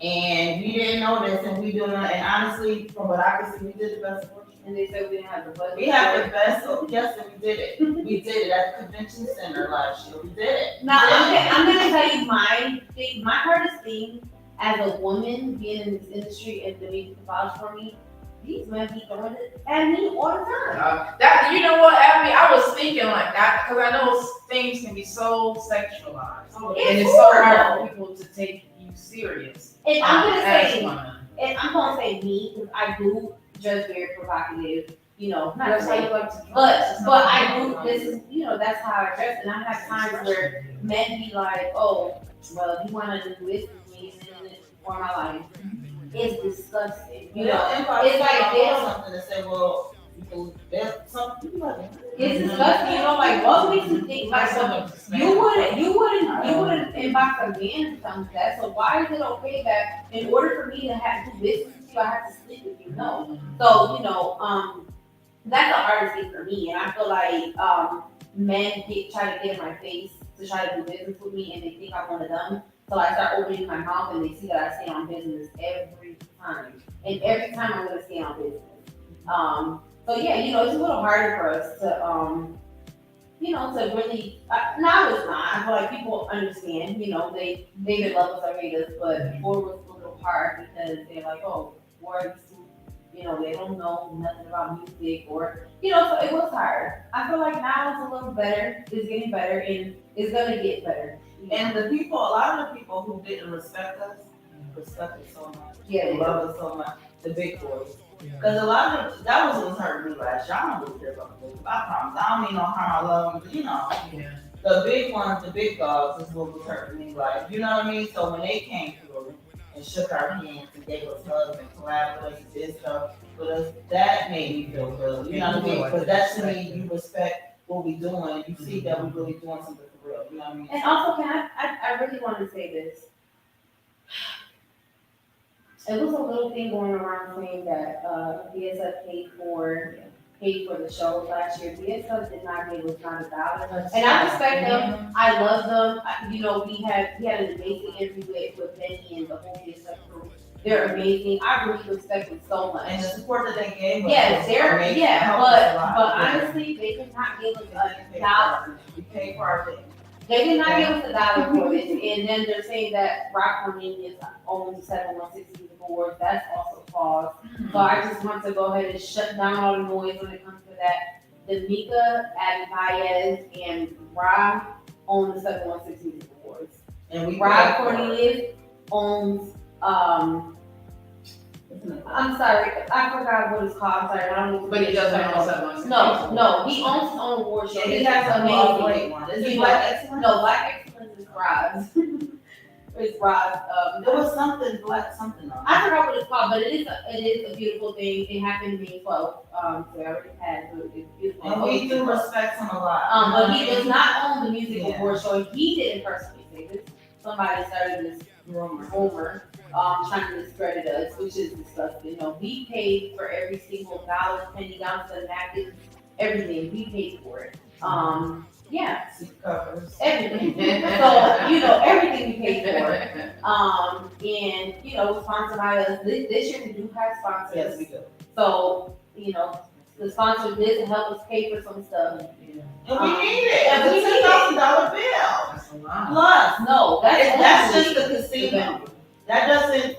And we didn't know this, and we doing it. And honestly, from what I can see, we did the best work. And they said we didn't have the budget. We have the best. Yes, and we did it. We did it at the convention center last year. We did it. Now We did it. I'm gonna tell you my thing. My hardest thing as a woman being in this industry and the music vouch for me. These men be throwing it at me all the time. That, you know what, Abby, I was thinking like that, because I know things can be so sexualized. And it's so hard for people to take you serious. And I'm gonna as say, women. and I'm gonna say me because I do judge very provocative. You know, not That's to how say, you like to dress. but I do. This is, you know, that's how I dress, and I have times where men be like, "Oh, well, you want to do this with me for my life." It's disgusting. You know, it's it's like they don't. something to say. Well, there's some people like It's disgusting. You know, like what makes you think like you wouldn't inbox a man or something like that. So why is it okay that in order for me to have to do business with you, I have to sleep with you? No. So you know, that's the hardest thing for me, and I feel like men try to get in my face to try to do business with me, and they think I'm one of them. So I start opening my mouth, and they see that I stay on business every time, and every time I'm gonna stay on business. So yeah, you know, it's a little harder for us to, you know, to really. Now it's not. I feel like people understand. You know, they either love us or hate us, but before it was a little hard because they're like, oh, why are these two? You know, they don't know nothing about music, or you know, so it was hard. I feel like now it's a little better. It's getting better, and it's gonna get better. And the people, a lot of the people who didn't respect us, respect us so much. Yeah, They they love us so much. The big boys. Because a lot of that was what was hurting me last year. I don't really care about the big. I promise. I don't mean no harm. I love them, but you know, the big ones, the big dogs, is what was hurting me. Like, you know what I mean? So when they came through and shook our hands and gave us hugs and collaborated and did stuff with us, that made me feel good. You know what I mean? Because that to me, you respect what we doing. You see that we really doing something for real. You know what I mean? And also, can I really want to say this. It was a little thing going around saying that BSF paid for the show last year. BSF did not give us not $1, and I respect them. I love them. You know, we had an amazing interview with Benny and the whole BSF crew. They're amazing. I really respect them so much. And the support that they gave us. Yes, was they're amazing. yeah, Helped us a lot. but honestly, they did not give us $1. We paid for our thing. They did not give us $1 for this, and then they're saying that Rock Cornelius owns 716 Music Awards. That's also false. So I just want to go ahead and shut down all the noise when it comes to that. D'Amica, Abby Baez, and Rob own the 716 Music Awards. And we Rob paid for it. Cornelius owns I'm sorry, I forgot what it's called. I'm sorry, I don't know. But he doesn't own someone. No, he owns his own award show. Yeah, he He has has a amazing. great one. Is it You Black know, Excellence? No, Black Excellence is Rob's. It's Rob's. There was something black something on it. I forgot what it's called, but it is a beautiful thing. It happened May 12th. So I already had it. It's beautiful. And we do respect him a lot. But he does not own the music Yeah. award show. He didn't personally say this. Somebody started this rumor, trying to discredit us, which is disgusting. You know, we paid for every single dollar, penny, down to the napkin, everything. We paid for it. Yeah, Seat covers. everything. So, you know, everything we paid for. And, you know, sponsored by us. This year we do have sponsors. Yes, we do. So, you know, the sponsor did help us pay for some stuff. And we need it. and we It's a need it. $10,000 bill. That's a lot. Plus, No, that's just only the casino. event. That doesn't,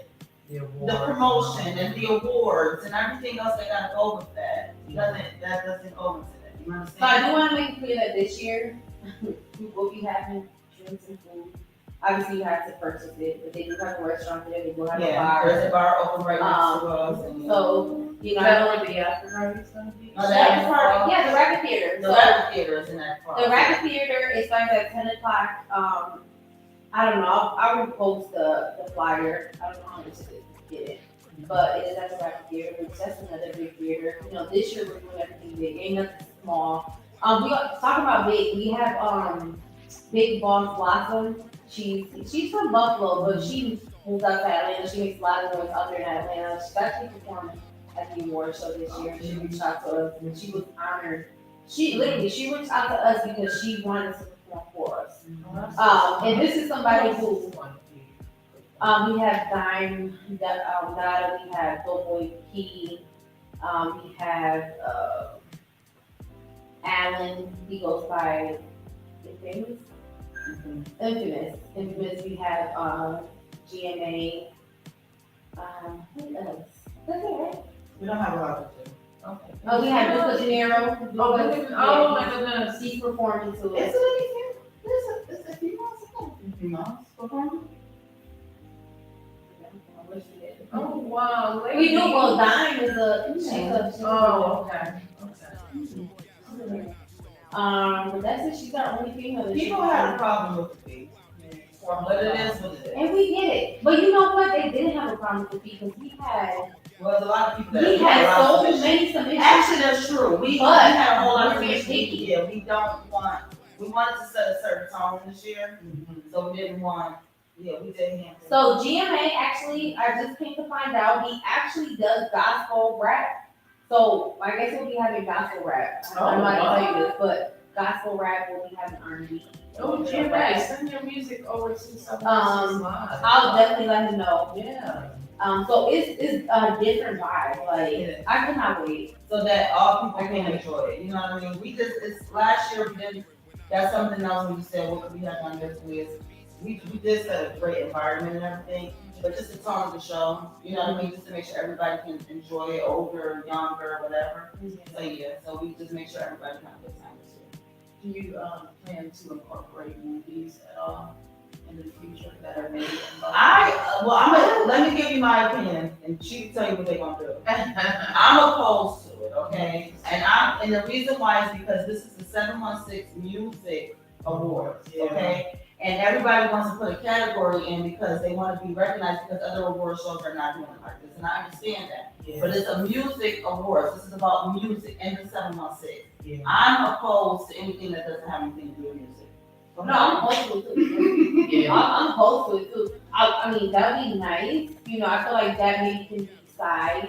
The the award. promotion and the awards and everything else that gotta go with that. That doesn't go into that. You So I understand? do want to make it clear that this year we will be having drinks and food. Obviously, you have to purchase it, but they do have a restaurant there, they do have a Yeah, there's bar. a bar open right next to us. And, So, you Is know, that where the after party's gonna be? No, that is part of, yeah, the Rabbit Theater. the So, Rabbit Theater is in that park. the Rabbit Theater, it starts at 10 o'clock. I don't know, I will post the flyer. I don't know how much it is to get it. But it is at the Rabbit Theater, which that's another big theater. You know, this year we're doing everything big, ain't nothing small. We talking about big, we have Big Boss Blossom. She's from Buffalo, but she moved out to Atlanta. She makes a lot of noise out there in Atlanta. She's actually performing at the award show this year. She reached out to us and she was honored. She reached out to us because she wanted to perform for us. And this is somebody who we have Dime, Dada, we have Doughboy Key, we have Alan, he goes by Infamous. Infamous, we have GMA, who else? That's it, right? We don't have a lot to do. Okay. Oh, we have Luca Gennaro. Oh my goodness. He's performing too. Is it anything? There's a few months performing. Oh, wow. We do, well, Dime is she's a. Oh, okay. But that's it, she's our only female. that she People had a problem with the fee, but it is what it is. And we get it. But you know what? They didn't have a problem with the fee because we had Well, a lot of people that. so submissions. many submissions. Actually, that's true. We But had a whole lot of we're being submissions. picky. Yeah, we wanted to set a certain tone this year, so we didn't want, we did handle. So GMA actually, I just came to find out, he actually does gospel rap. So I guess we'll be having gospel rap. I'm not gonna tell you this, but gospel rap will be having R&B. Oh, Jimmy, send your music over to someone else's live. I'll definitely let him know. Yeah. So it's a different vibe. Like Yeah. I cannot wait. So that all people can enjoy it, you know what I mean? It's last year, we didn't, that's something else we said, what could we have done this with? We did set a great environment and everything, but just the tone of the show, you know what I mean? Just to make sure everybody can enjoy it, older, younger, whatever. So yeah, so we just make sure everybody can have a good time this year. Do you plan to incorporate movies at all in the future that are made? Let me give you my opinion, and she can tell you what they're gonna do. I'm opposed to it, okay? And the reason why is because this is the 716 Music Awards, okay? And everybody wants to put a category in because they want to be recognized because other award shows are not doing it like this, and I understand that. But it's a music awards. This is about music and the 716. Yeah. I'm opposed to anything that doesn't have anything to do with music. No, I'm opposed to it too. Yeah. I'm opposed to it too. I mean, that would be nice. You know, I feel like that maybe can be side.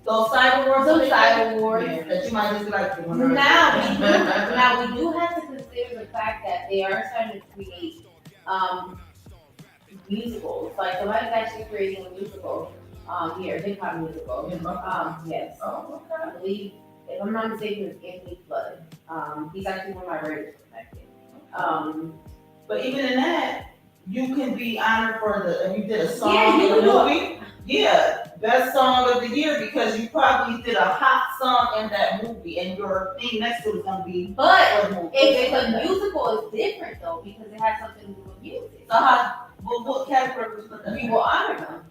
Those side awards, Those side awards. that you might just be like. Now we do have to consider the fact that they are starting to create musicals. Like somebody's actually creating a musical here, a hip hop musical. Yes. Oh, I believe, if I'm not mistaken, it's Anthony Flood. He's actually one of my writers connected. But even in that, you can be honored for if you did a song Yeah, you in can a do movie. Yeah, best song of the year because you probably did a hot song in that movie, and your thing next to it is gonna be. But for the movie. if it's a musical, it's different though because it has something to do with music. So what category was put that? We will honor them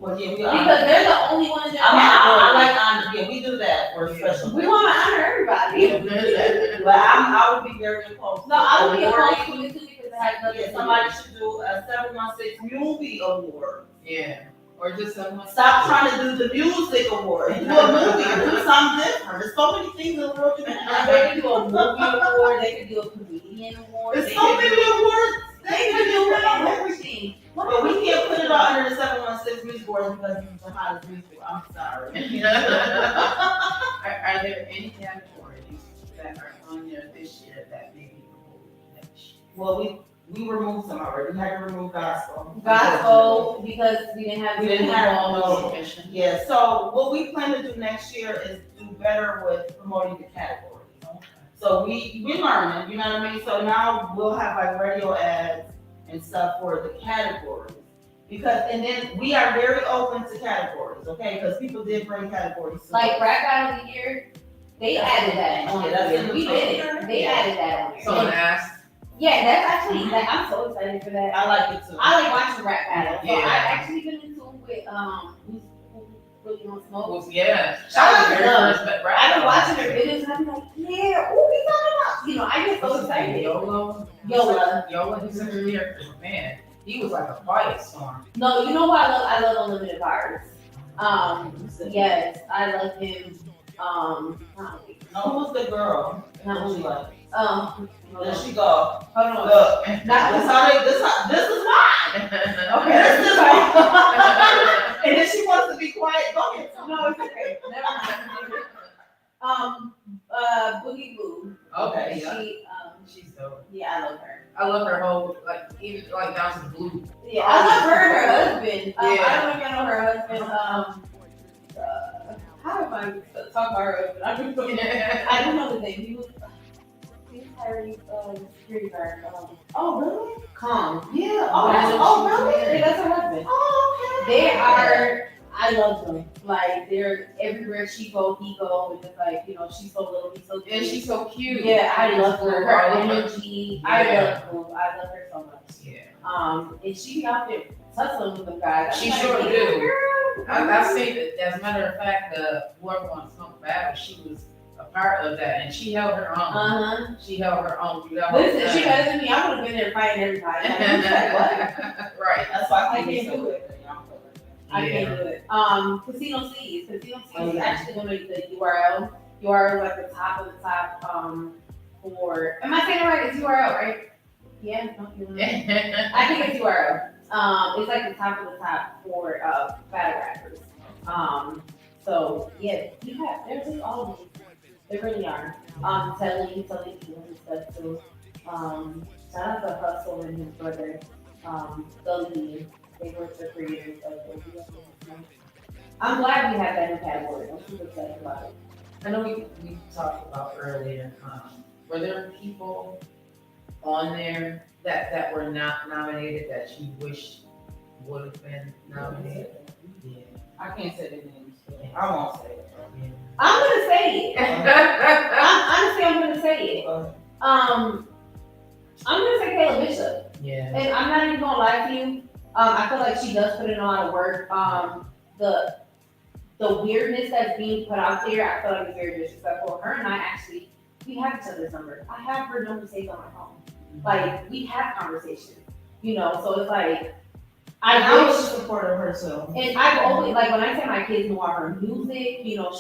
Well, yeah, we because honor. they're the only ones in I that like honor. Yeah, we do that for a special. We want to honor everybody. But I would be very opposed. No, I would be Awarding- opposed to it too because it has nothing Yeah, to do somebody should do a 716 movie award. yeah. Or just someone. Stop trying to do the music award. Do a movie. Do something different. There's so many things in the world you can do. They can do a movie award. They can do a comedian award. There's They so can many do- awards. They can do everything. But we can't put it all under the 716 music awards because it's the hottest music. I'm sorry. Are there any categories that are on there this year that may be removed next year? Well, we removed some already. We had to remove gospel. Gospel because we didn't have. We didn't have all no- Submission. Yeah, so what we plan to do next year is do better with promoting the categories. So we're learning, you know what I mean? So now we'll have like radio ads and stuff for the categories. And then we are very open to categories, okay? Because people did bring categories. to Like us. rap battle of the year, they added that. Oh, yeah, that's in the We did it. They Yeah. added that on there. Someone asked. Yeah, that's actually, like, I'm so excited for that. I like it too. I like watching rap battles. So Yeah. I've actually been into it with, who really wants smoke. Well, yeah. Shout out to Very them. first, but I've been watching their videos and I'm like, yeah, who we talking about? You know, I get so What's his name? excited. Yola. Yola. He's such a character, man. He was like a quiet storm. No, you know what I love? I love Unlimited Virus. Yes, I love him. No, who's the girl? Not Who she like? hold There on. she go. Hold on. Look, Not this is why. Okay. This is why. And then she wants to be quiet. Go ahead. No, it's okay. Never mind. Boogie Boo. Okay, yeah. She, She's dope. yeah, I love her. I love her whole, like, even like down to the blue. Yeah, I love her and her husband. Yeah. I don't know if y'all know her husband. How do I talk about her husband? I don't know his name. He was Harry, security guard. Oh, really? Calm. Yeah. Oh, really? Yeah, that's her husband. Oh, okay. They are. I love them. Like they're everywhere she go, he go, and it's like you know she's so little, he's so cute. And she's so cute. Yeah, I love her. Her I love her. energy. I Yeah. love her. I love her so much. Yeah. And she be out there tussling with them guys. She I'm sure like, do. girl. I say that, as a matter of fact, whoever won Smoke Battle, she was a part of that, and she held her own. She held her own. Listen, she better than me. I would have been there fighting everybody. Like, I'm like, what? Right. That's why I I can't can't do do it. it. I Yeah. can't do it. Casino C's. Casino C's Oh, is yeah. actually going to be the URL. URL is like the top of the top for. Am I saying it right? It's URL, right? Yeah. No, I think it's URL. It's like the top of the top for battle rappers. So yeah, there's just all of these. They really are. Telly people and stuff too. Shout out to Hustle and his brother, Gully. They work for creators. I'm glad we have that new category. I'm super excited about it. I know we talked about earlier, were there people on there that were not nominated that you wish would have been nominated? Yeah. I can't say their names. I won't say it. I'm gonna say it. I'm gonna say it. I'm gonna say Kayla Bishop. Yeah. And I'm not even gonna lie to you. I feel like she does put in a lot of work. The weirdness that's being put out there, I feel like it's very disrespectful. Her and I actually, we have each other's number. I have her number saved on my phone. Like we have conversations, you know. So it's like I was wish. a supporter of her too. And I've always, like, when I say my kids know all her music, you know,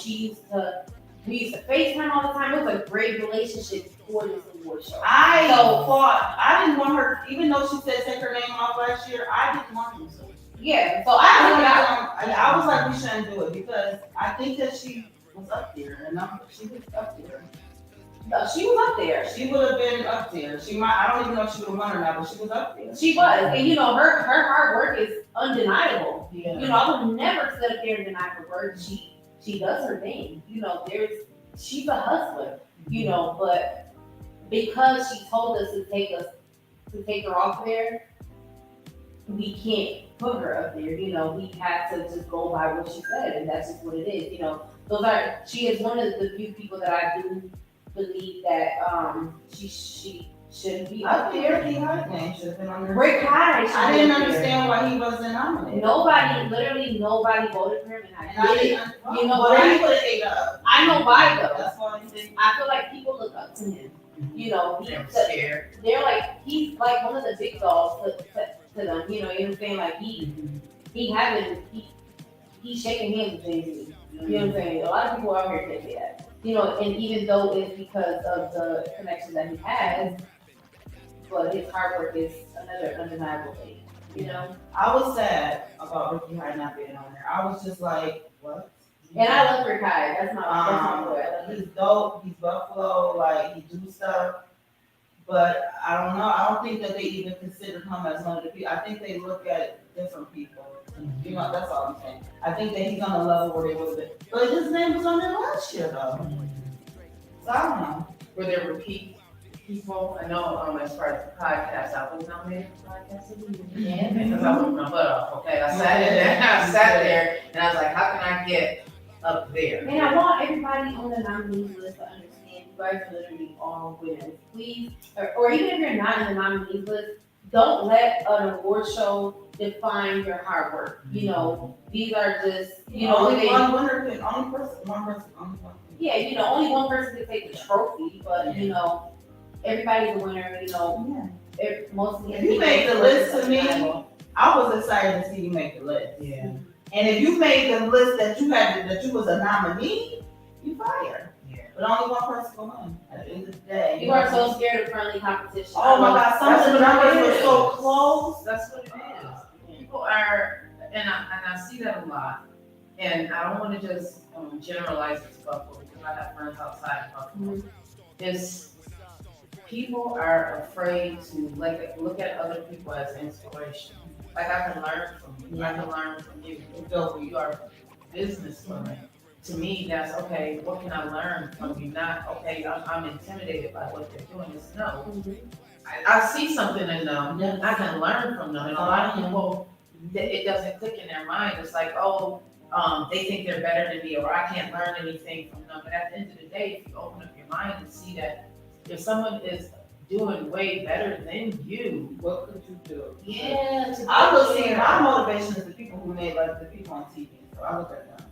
we used to FaceTime all the time. It was a great relationship before this award show. I thought, I didn't want her, even though she said take her name off last year, I didn't want her to. Yeah, so I I was like, we shouldn't do it because I think that she was up there and she was up there. she was up there. She would have been up there. I don't even know if she would have won or not, but she was up there. She was. And, you know, her hard work is undeniable. Yeah. You know, I would never sit up there and deny her work. She does her thing. You know, she's a hustler, you know, but because she told us to take her off there, we can't put her up there. You know, we have to just go by what she said, and that's just what it is. You know, she is one of the few people that I do believe that she shouldn't be up there. Ricky Hyde name should have been on there. Rick Hyde. I didn't understand why he wasn't nominated. Literally nobody voted for him, and And I I did. didn't. You know Well, what? then he would have ate up. I know why though. That's why he didn't. I feel like people look up to him. You know, I'm scared. they're like he's like one of the big dogs to them. You know what I'm saying? Like he's shaking hands with Jay-Z. You know what I'm saying? A lot of people out here think that. You know, and even though it's because of the connection that he has, but his hard work is another undeniable thing. You know? I was sad about Ricky Hyde not being on there. I was just like, what? And I love Rick Hyde. That's my boy. I love him. He's dope. He's Buffalo. Like he do stuff, but I don't know. I don't think that they even considered him as one of the people. I think they look at different people. You know, that's all I'm saying. I think that he's on a level where they would have been. But his name was on there last year though. So I don't know. Were there repeat people? I know as far as the podcast, I was nominated for podcast of the year. Yeah. Because I worked my butt off, okay? I sat there and I was like, how can I get up there? And I want everybody on the nominees list to understand guys are literally all winners. Please, or even if you're not in the nominees list, don't let an award show define your hard work. You know, these are just, you know, only they, one winner can, only person, only one. yeah, you know, only one person can take the trophy, but you know, everybody's a winner. You know, mostly. If you make the list to me, valuable. I was excited to see you make the list. Yeah. And if you made the list that you had, that you was a nominee, you fired. Yeah. But only one person can win at the end of the day. You are so scared of friendly competition. Oh my God, some of the That's what numbers it were is. so close. That's what it is. People are, and I see that a lot. And I don't want to just generalize it to Buffalo because I have friends outside of Buffalo. It's people are afraid to look at other people as inspiration. Like I can learn from you. I can learn from you. You are a businesswoman. To me, that's okay. What can I learn from you? Not okay. I'm intimidated by what they're doing. It's no. I see something in them. Yes. I can learn from them. And a lot of people, it doesn't click in their mind. It's like, oh, they think they're better than me, or I can't learn anything from them. But at the end of the day, if you open up your mind and see that if someone is doing way better than you, What could you do? yeah, I look, see, my motivation is the people who made, like, the people on TV. So I look at them.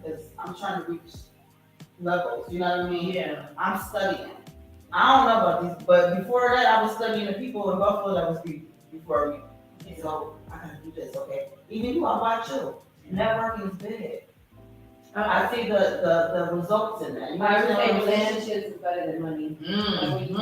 Because I'm trying to reach levels, you know what I mean? Yeah. I'm studying. I don't know about these, but before that, I was studying the people in Buffalo that was before me. So I gotta do this, okay? Even you, how about you? Networking is big. I see the results in that. You I would say understand what I'm saying? relationships is better than money.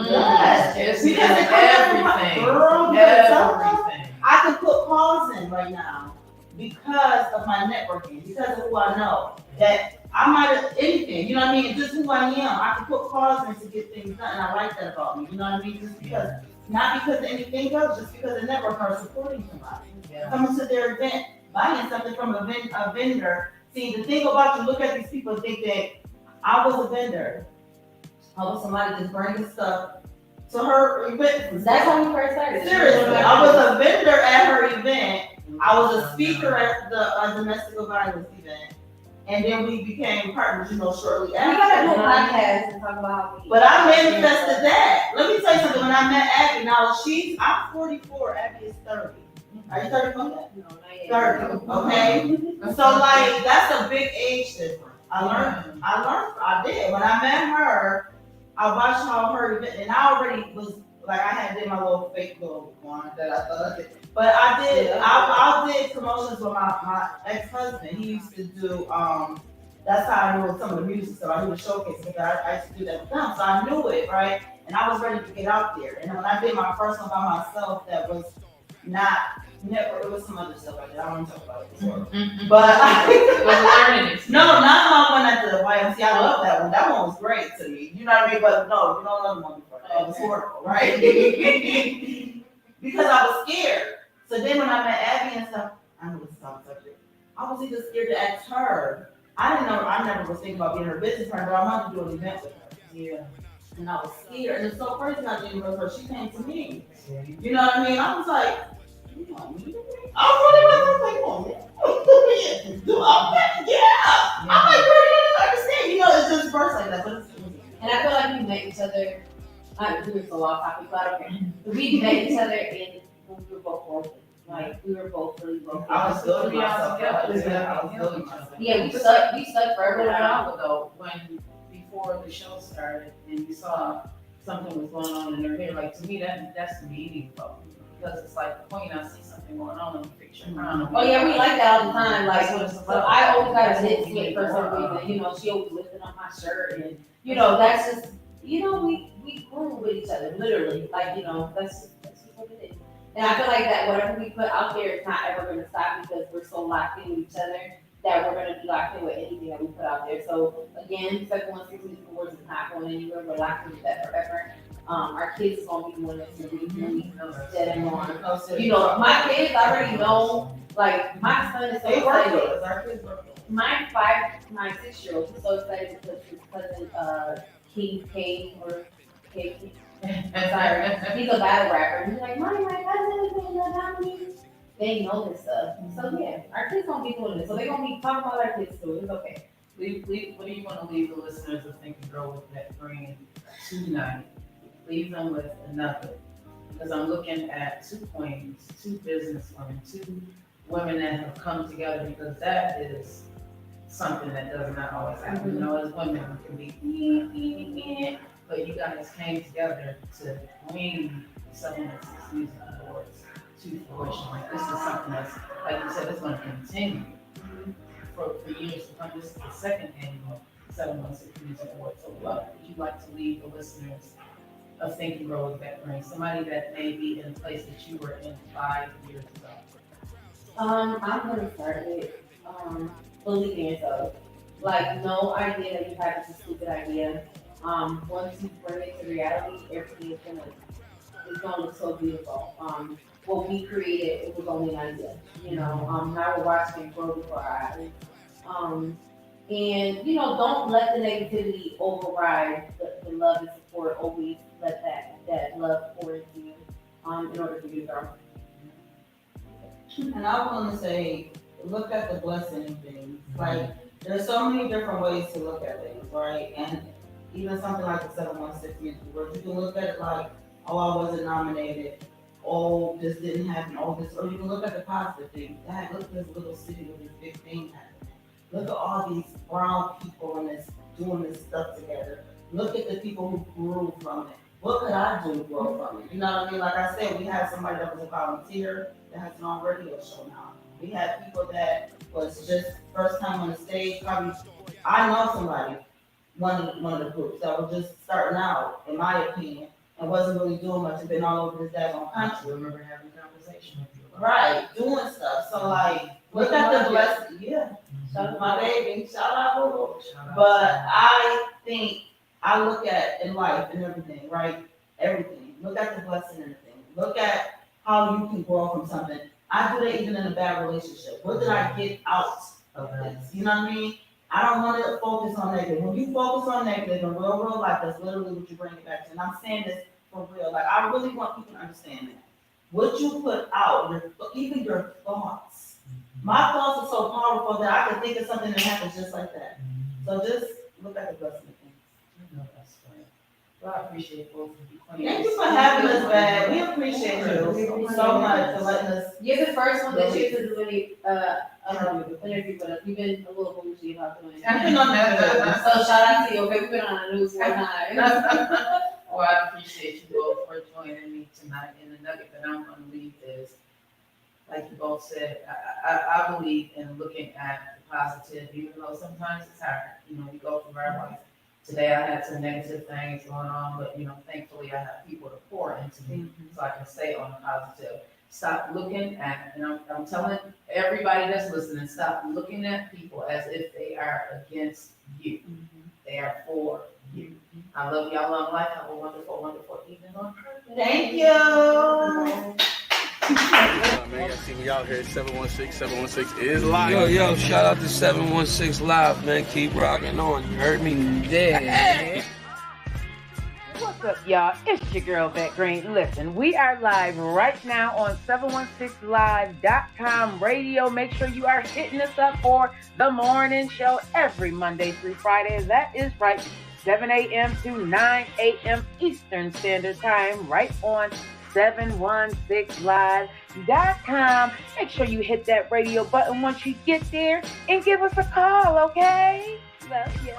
Yes. It's Because it everything. Girl, because sometimes Everything. I can put pause in right now because of my networking, because of who I know. That I might have anything, you know what I mean? Just who I am. I can put pause in to get things done, and I like that about me. You know what I mean? Just because, not because of anything else, just because the network are supporting somebody. Yeah. Coming to their event, buying something from a vendor. See, the thing about you, look at these people, think that I was a vendor. I was somebody just bringing stuff to her event. That's how we first started. Seriously, I was a vendor at her event. I was a speaker at the domestic violence event. And then we became partners, you know, shortly We gotta do a after. podcast and talk about how we. But I manifested that. Let me tell you something. When I met Abby, now I'm 44, Abby is 30. Are you 31 yet? No, not yet. 30, okay? So like, that's a big age difference. I did. When I met her, I watched how her event, and I already was, like, I had did my little fake little one that I thought I did. But I did promotions with my ex-husband. He used to do, that's how I knew some of the music stuff. I do the showcase because I used to do that with them. So I knew it, right? And I was ready to get out there. And when I did my first one by myself, that was not, it was some other stuff like that. I don't want to talk about it before. But no, not my one at the YMCA. I love that one. That one was great to me. You know what I mean? But no, you don't know the one before. It was horrible, right? Because I was scared. So then when I met Abby and stuff, I know this is on subject. I was either scared to ask her. I didn't know. I never was thinking about being her business partner, but I wanted to do an event with her. Yeah. And I was scared. And it's so crazy I didn't know her. She came to me. You know what I mean? I was like, you want me to be? I really wasn't like, oh, man. Yeah. I'm like, girl, you don't understand. You know, it's just first like that. But it's And I feel like we met each other. We were so off topic, but okay. We met each other in when we were both broken. Like we were both really broken. I was building myself up. together. Yeah, I was building myself. Yeah, we stuck For a forever little now. while ago, when before the show started, and you saw something was going on in her hair, like to me that's the meeting vote. Because it's like when I see something going on and you fix your crown. Oh yeah, we like that all the time. Like, That's what it's so about. I always got a That's hit what we slip need for some more of. reason. You know, she always lifting up my shirt, and you know, that's just, you know, we grew with each other, literally. Like, you know, that's just what it is. And I feel like that whatever we put out there is not ever going to stop because we're so locked in with each other that we're going to be locked in with anything that we put out there. So again, 716 Awards is not going anywhere. We're locked in with that forever. Our kids is going to be doing this when we set them on. You know, my kids already know, like, my son is so They work with excited. us. Our kids work with us. My 6-year-old is so excited because his cousin, King K, or K, I'm sorry, he's a battle rapper. He's like, Mommy, my cousin is in the nominee. They know this stuff. So yeah, our kids gonna be doing this. So they're gonna be talking about our kids too. It's okay. What do you want to leave the listeners of Think and Grow with That Green tonight? Leave them with another. Because I'm looking at 2 queens, 2 business women, 2 women that have come together, because that is something that does not always happen. You know, as women, we can be, but you guys came together to bring 716 Music Awards to fruition. Like, this is something that's, like you said, it's going to continue for years to come. This is the second annual 716 Music Awards. So what would you like to leave the listeners of Think and Grow with That Green? Somebody that may be in a place that you were in 5 years ago. I'm gonna start with believe in yourself. Like, no idea that you have this stupid idea. Once you bring it to reality, everything is gonna look so beautiful. What we created, it was only an idea. You know, now we're watching it grow before our eyes. And you know, don't let the negativity override the love and support. Always let that love pour into you in order for you to grow. And I want to say, look at the blessing in things. Like, there's so many different ways to look at things, right? And even something like the 716 Music Awards, you can look at it like, oh, I wasn't nominated. Oh, this didn't happen. Oh, this. Or you can look at the positive things. Dad, look at this little city with this big thing happening. Look at all these brown people in this doing this stuff together. Look at the people who grew from it. What could I do to grow from it? You know what I mean? Like I said, we had somebody that was a volunteer that has an on radio show now. We had people that was just first time on the stage. Probably, I know somebody, one of the groups that was just starting out, in my opinion, and wasn't really doing much and been all over this daggone country. I remember having a conversation with you about Right, doing stuff. So like, look at the blessing. Yeah, shout out my baby. Shout out Boo. Shout out But to- I think I look at in life and everything, right? Everything. Look at the blessing in the thing. Look at how you can grow from something. I do that even in a bad relationship. What did I get out of this? You know what I mean? I don't want to focus on negative. When you focus on negative in real life, that's literally what you bring it back to. And I'm saying this for real. Like, I really want people to understand that. What you put out, even your thoughts. My thoughts are so powerful that I can think of something that happens just like that. So just look at the blessing of things. No, that's right. Well, I appreciate both of you. Thank you for having us back. We appreciate you so much for letting us. You're the first one that you to do any interview with us. We've been a little bougie about doing it. I've been on that. So shout out to you. Okay, we've been on the news one time. Well, I appreciate you both for joining me tonight. And the nugget that I'm going to leave is, like you both said, I believe in looking at the positive, even though sometimes it's hard. You know, we go through our life. Today I had some negative things going on, but you know, thankfully I have people to pour into me so I can stay on the positive. Stop looking at, and I'm telling everybody that's listening, stop looking at people as if they are against you. They are for you. I love y'all long life. Have a wonderful, wonderful evening on purpose. Thank you. Man, y'all see me out here. 716 is live. Yo, shout out to 716 Live, man. Keep rocking on. You heard me? Yeah. What's up, y'all? It's your girl, Vet Green. Listen, we are live right now on 716live.com radio. Make sure you are hitting us up for the morning show every Monday through Friday. That is right, 7 a.m. to 9 a.m. Eastern Standard Time, right on 716live.com. Make sure you hit that radio button once you get there and give us a call, okay? Love ya.